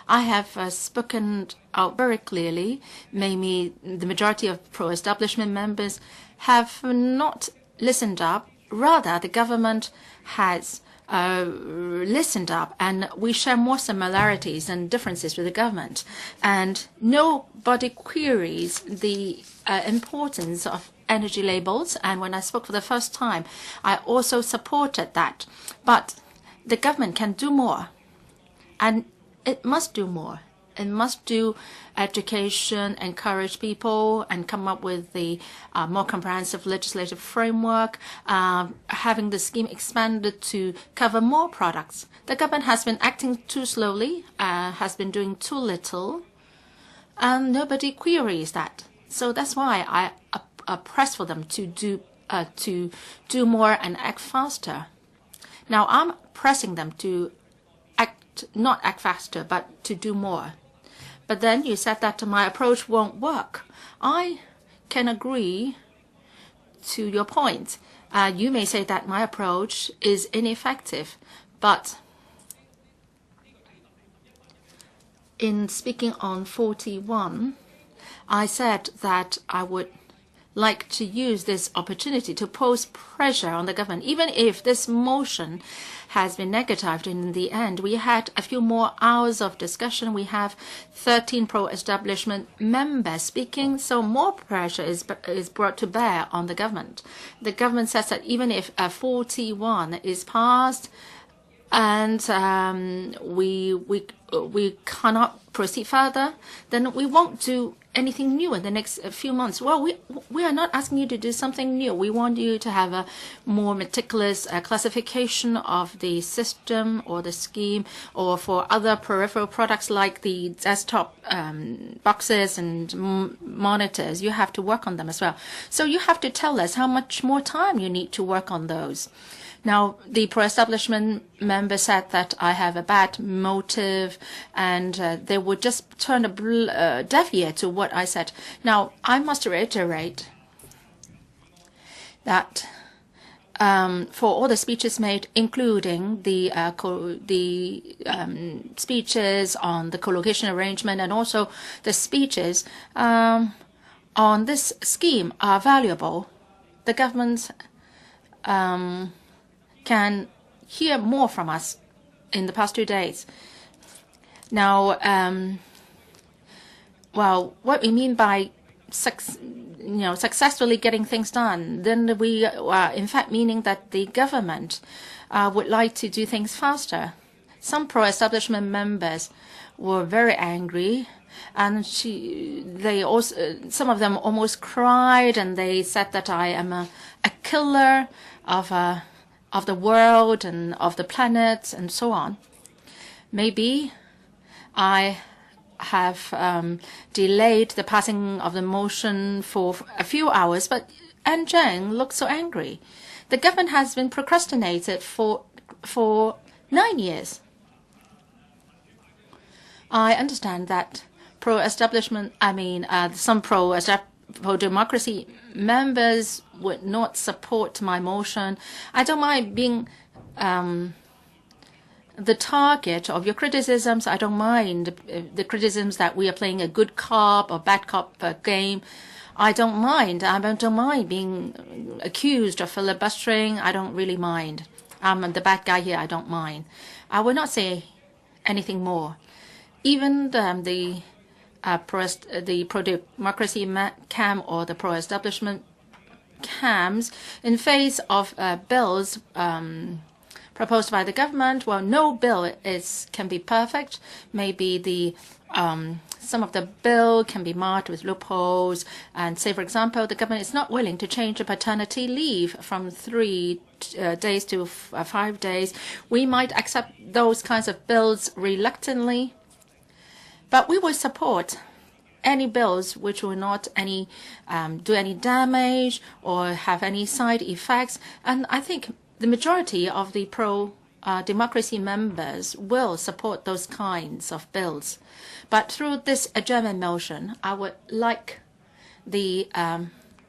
I have spoken out very clearly. Maybe the majority of pro-establishment members have not listened up. Rather, the government has listened up, and we share more similarities and differences with the government. And nobody queries the importance of energy labels. And when I spoke for the first time, I also supported that. But the government can do more, and it must do more. It must do education, encourage people, and come up with the more comprehensive legislative framework, having the scheme expanded to cover more products. The government has been acting too slowly, has been doing too little, and nobody queries that. So that's why I press for them to do more and act faster. Now I'm pressing them to not act faster, but to do more. But then you said that my approach won't work. I can agree to your point. You may say that my approach is ineffective, But in speaking on 41, I said that I would like to use this opportunity to pose pressure on the government. Even if this motion has been negatived in the end, we had a few more hours of discussion. We have 13 pro-establishment members speaking, so more pressure is brought to bear on the government. The government says that even if 41 is passed and we cannot proceed further, then we won't do anything new in the next few months. Well, we are not asking you to do something new. We want you to have a more meticulous classification of the system or the scheme, or for other peripheral products like the desktop boxes and monitors. You have to work on them as well. So you have to tell us how much more time you need to work on those. Now, the pro-establishment member said that I have a bad motive and they would just turn a deaf ear to what I said. Now, I must reiterate that for all the speeches made, including the speeches on the co-location arrangement and also the speeches on this scheme are valuable. The government can hear more from us in the past 2 days. Now, well, what we mean by successfully getting things done, then we are in fact meaning that the government would like to do things faster. Some pro-establishment members were very angry, and some of them almost cried, and they said that I am a killer of the world and of the planet and so on. Maybe I have delayed the passing of the motion for a few hours, but Anne Zheng looks so angry. The government has been procrastinated for 9 years. I understand that some pro-democracy members would not support my motion. I don't mind being the target of your criticisms. I don't mind the criticisms that we are playing a good cop or bad cop game. I don't mind. I don't mind being accused of filibustering. I don't really mind. I'm the bad guy here. I don't mind. I will not say anything more. Even the pro-democracy CAM or the pro-establishment CAMs, in face of bills proposed by the government, well, no bill can be perfect. Maybe some of the bill can be marked with loopholes. And say, for example, the government is not willing to change the paternity leave from 3 days to 5 days. We might accept those kinds of bills reluctantly, but we will support any bills which will not do any damage or have any side effects. And I think the majority of the pro-democracy members will support those kinds of bills. But through this adjournment motion, I would like the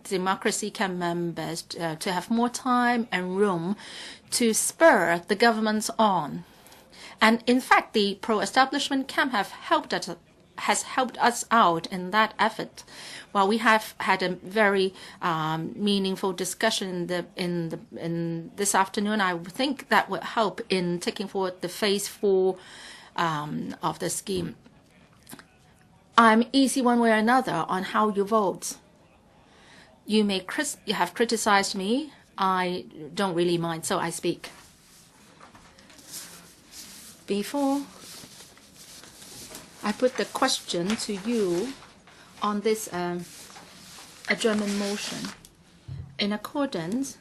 democracy CAM members to have more time and room to spur the governments on. And in fact, the pro-establishment camp has helped us out in that effort. Well, we have had a very meaningful discussion in this afternoon. I think that would help in taking forward the phase 4 of the scheme. I'm easy one way or another on how you vote. You have criticized me. I don't really mind, so I speak. Before I put the question to you on this adjournment motion, in accordance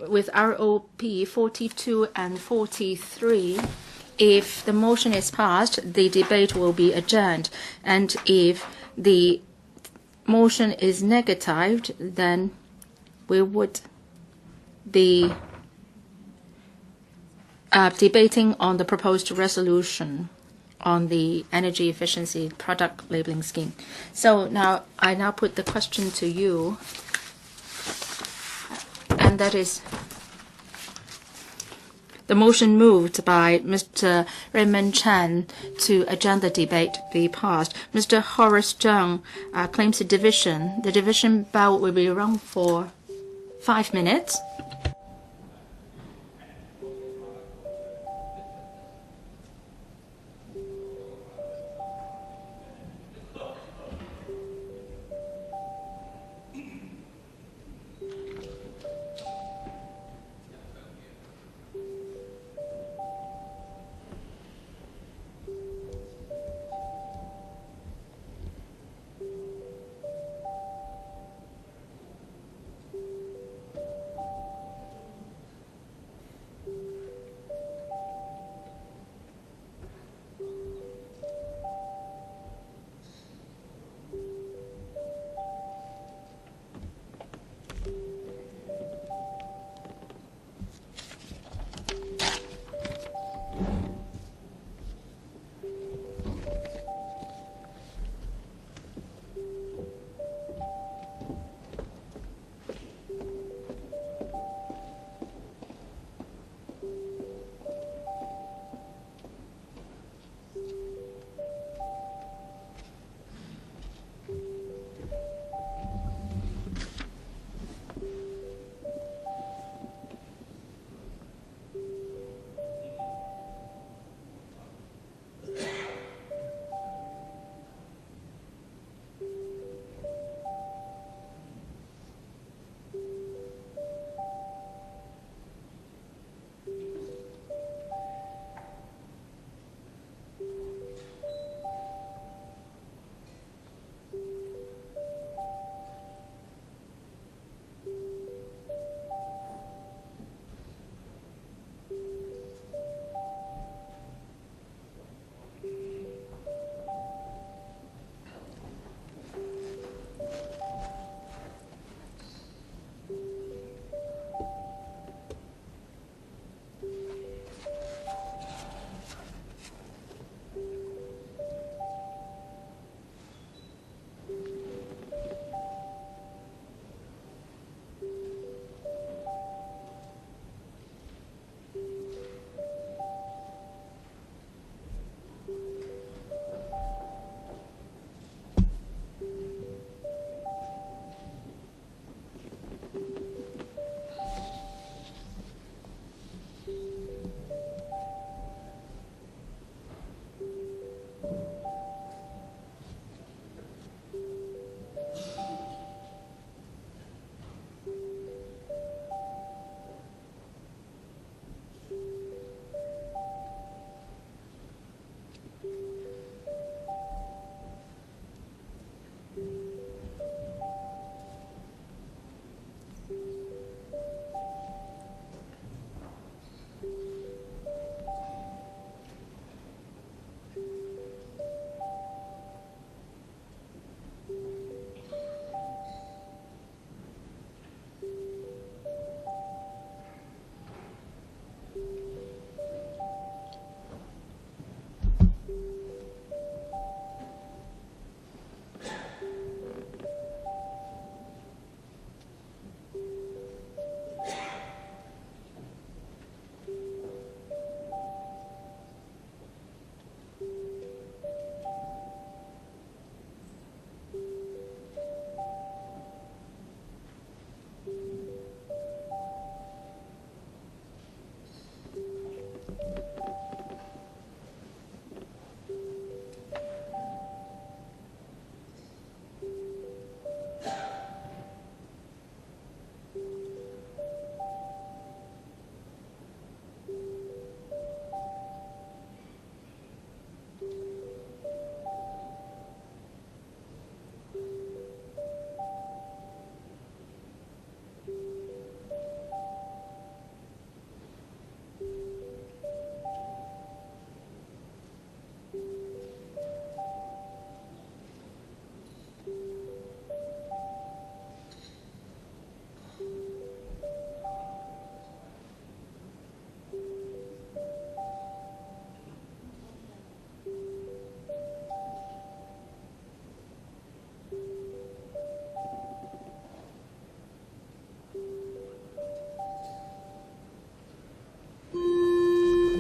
with RoP 42 and 43, if the motion is passed, the debate will be adjourned. And if the motion is negatived, then we would be debating on the proposed resolution on the energy efficiency product labeling scheme. So now I put the question to you, and that is, The motion moved by Mr. Raymond Chan to adjourn the debate be passed. Mr. Horace Zheng claims a division. The division bell will be rung for 5 minutes.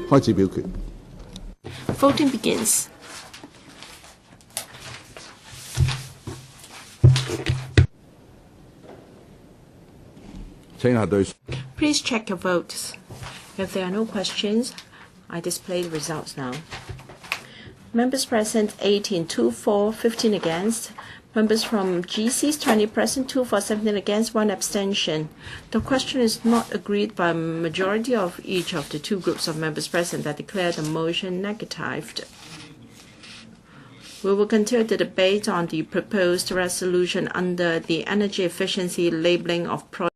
開始表決。Voting begins. Please check your votes. If there are no questions, I display the results now. Members present 18, 2 for, 15 against. Members from GCs 20 present, 2 for, 17 against, 1 abstention. The question is not agreed by a majority of each of the 2 groups of members present that declare the motion negatived. We will continue the debate on the proposed resolution under the energy efficiency labeling of products.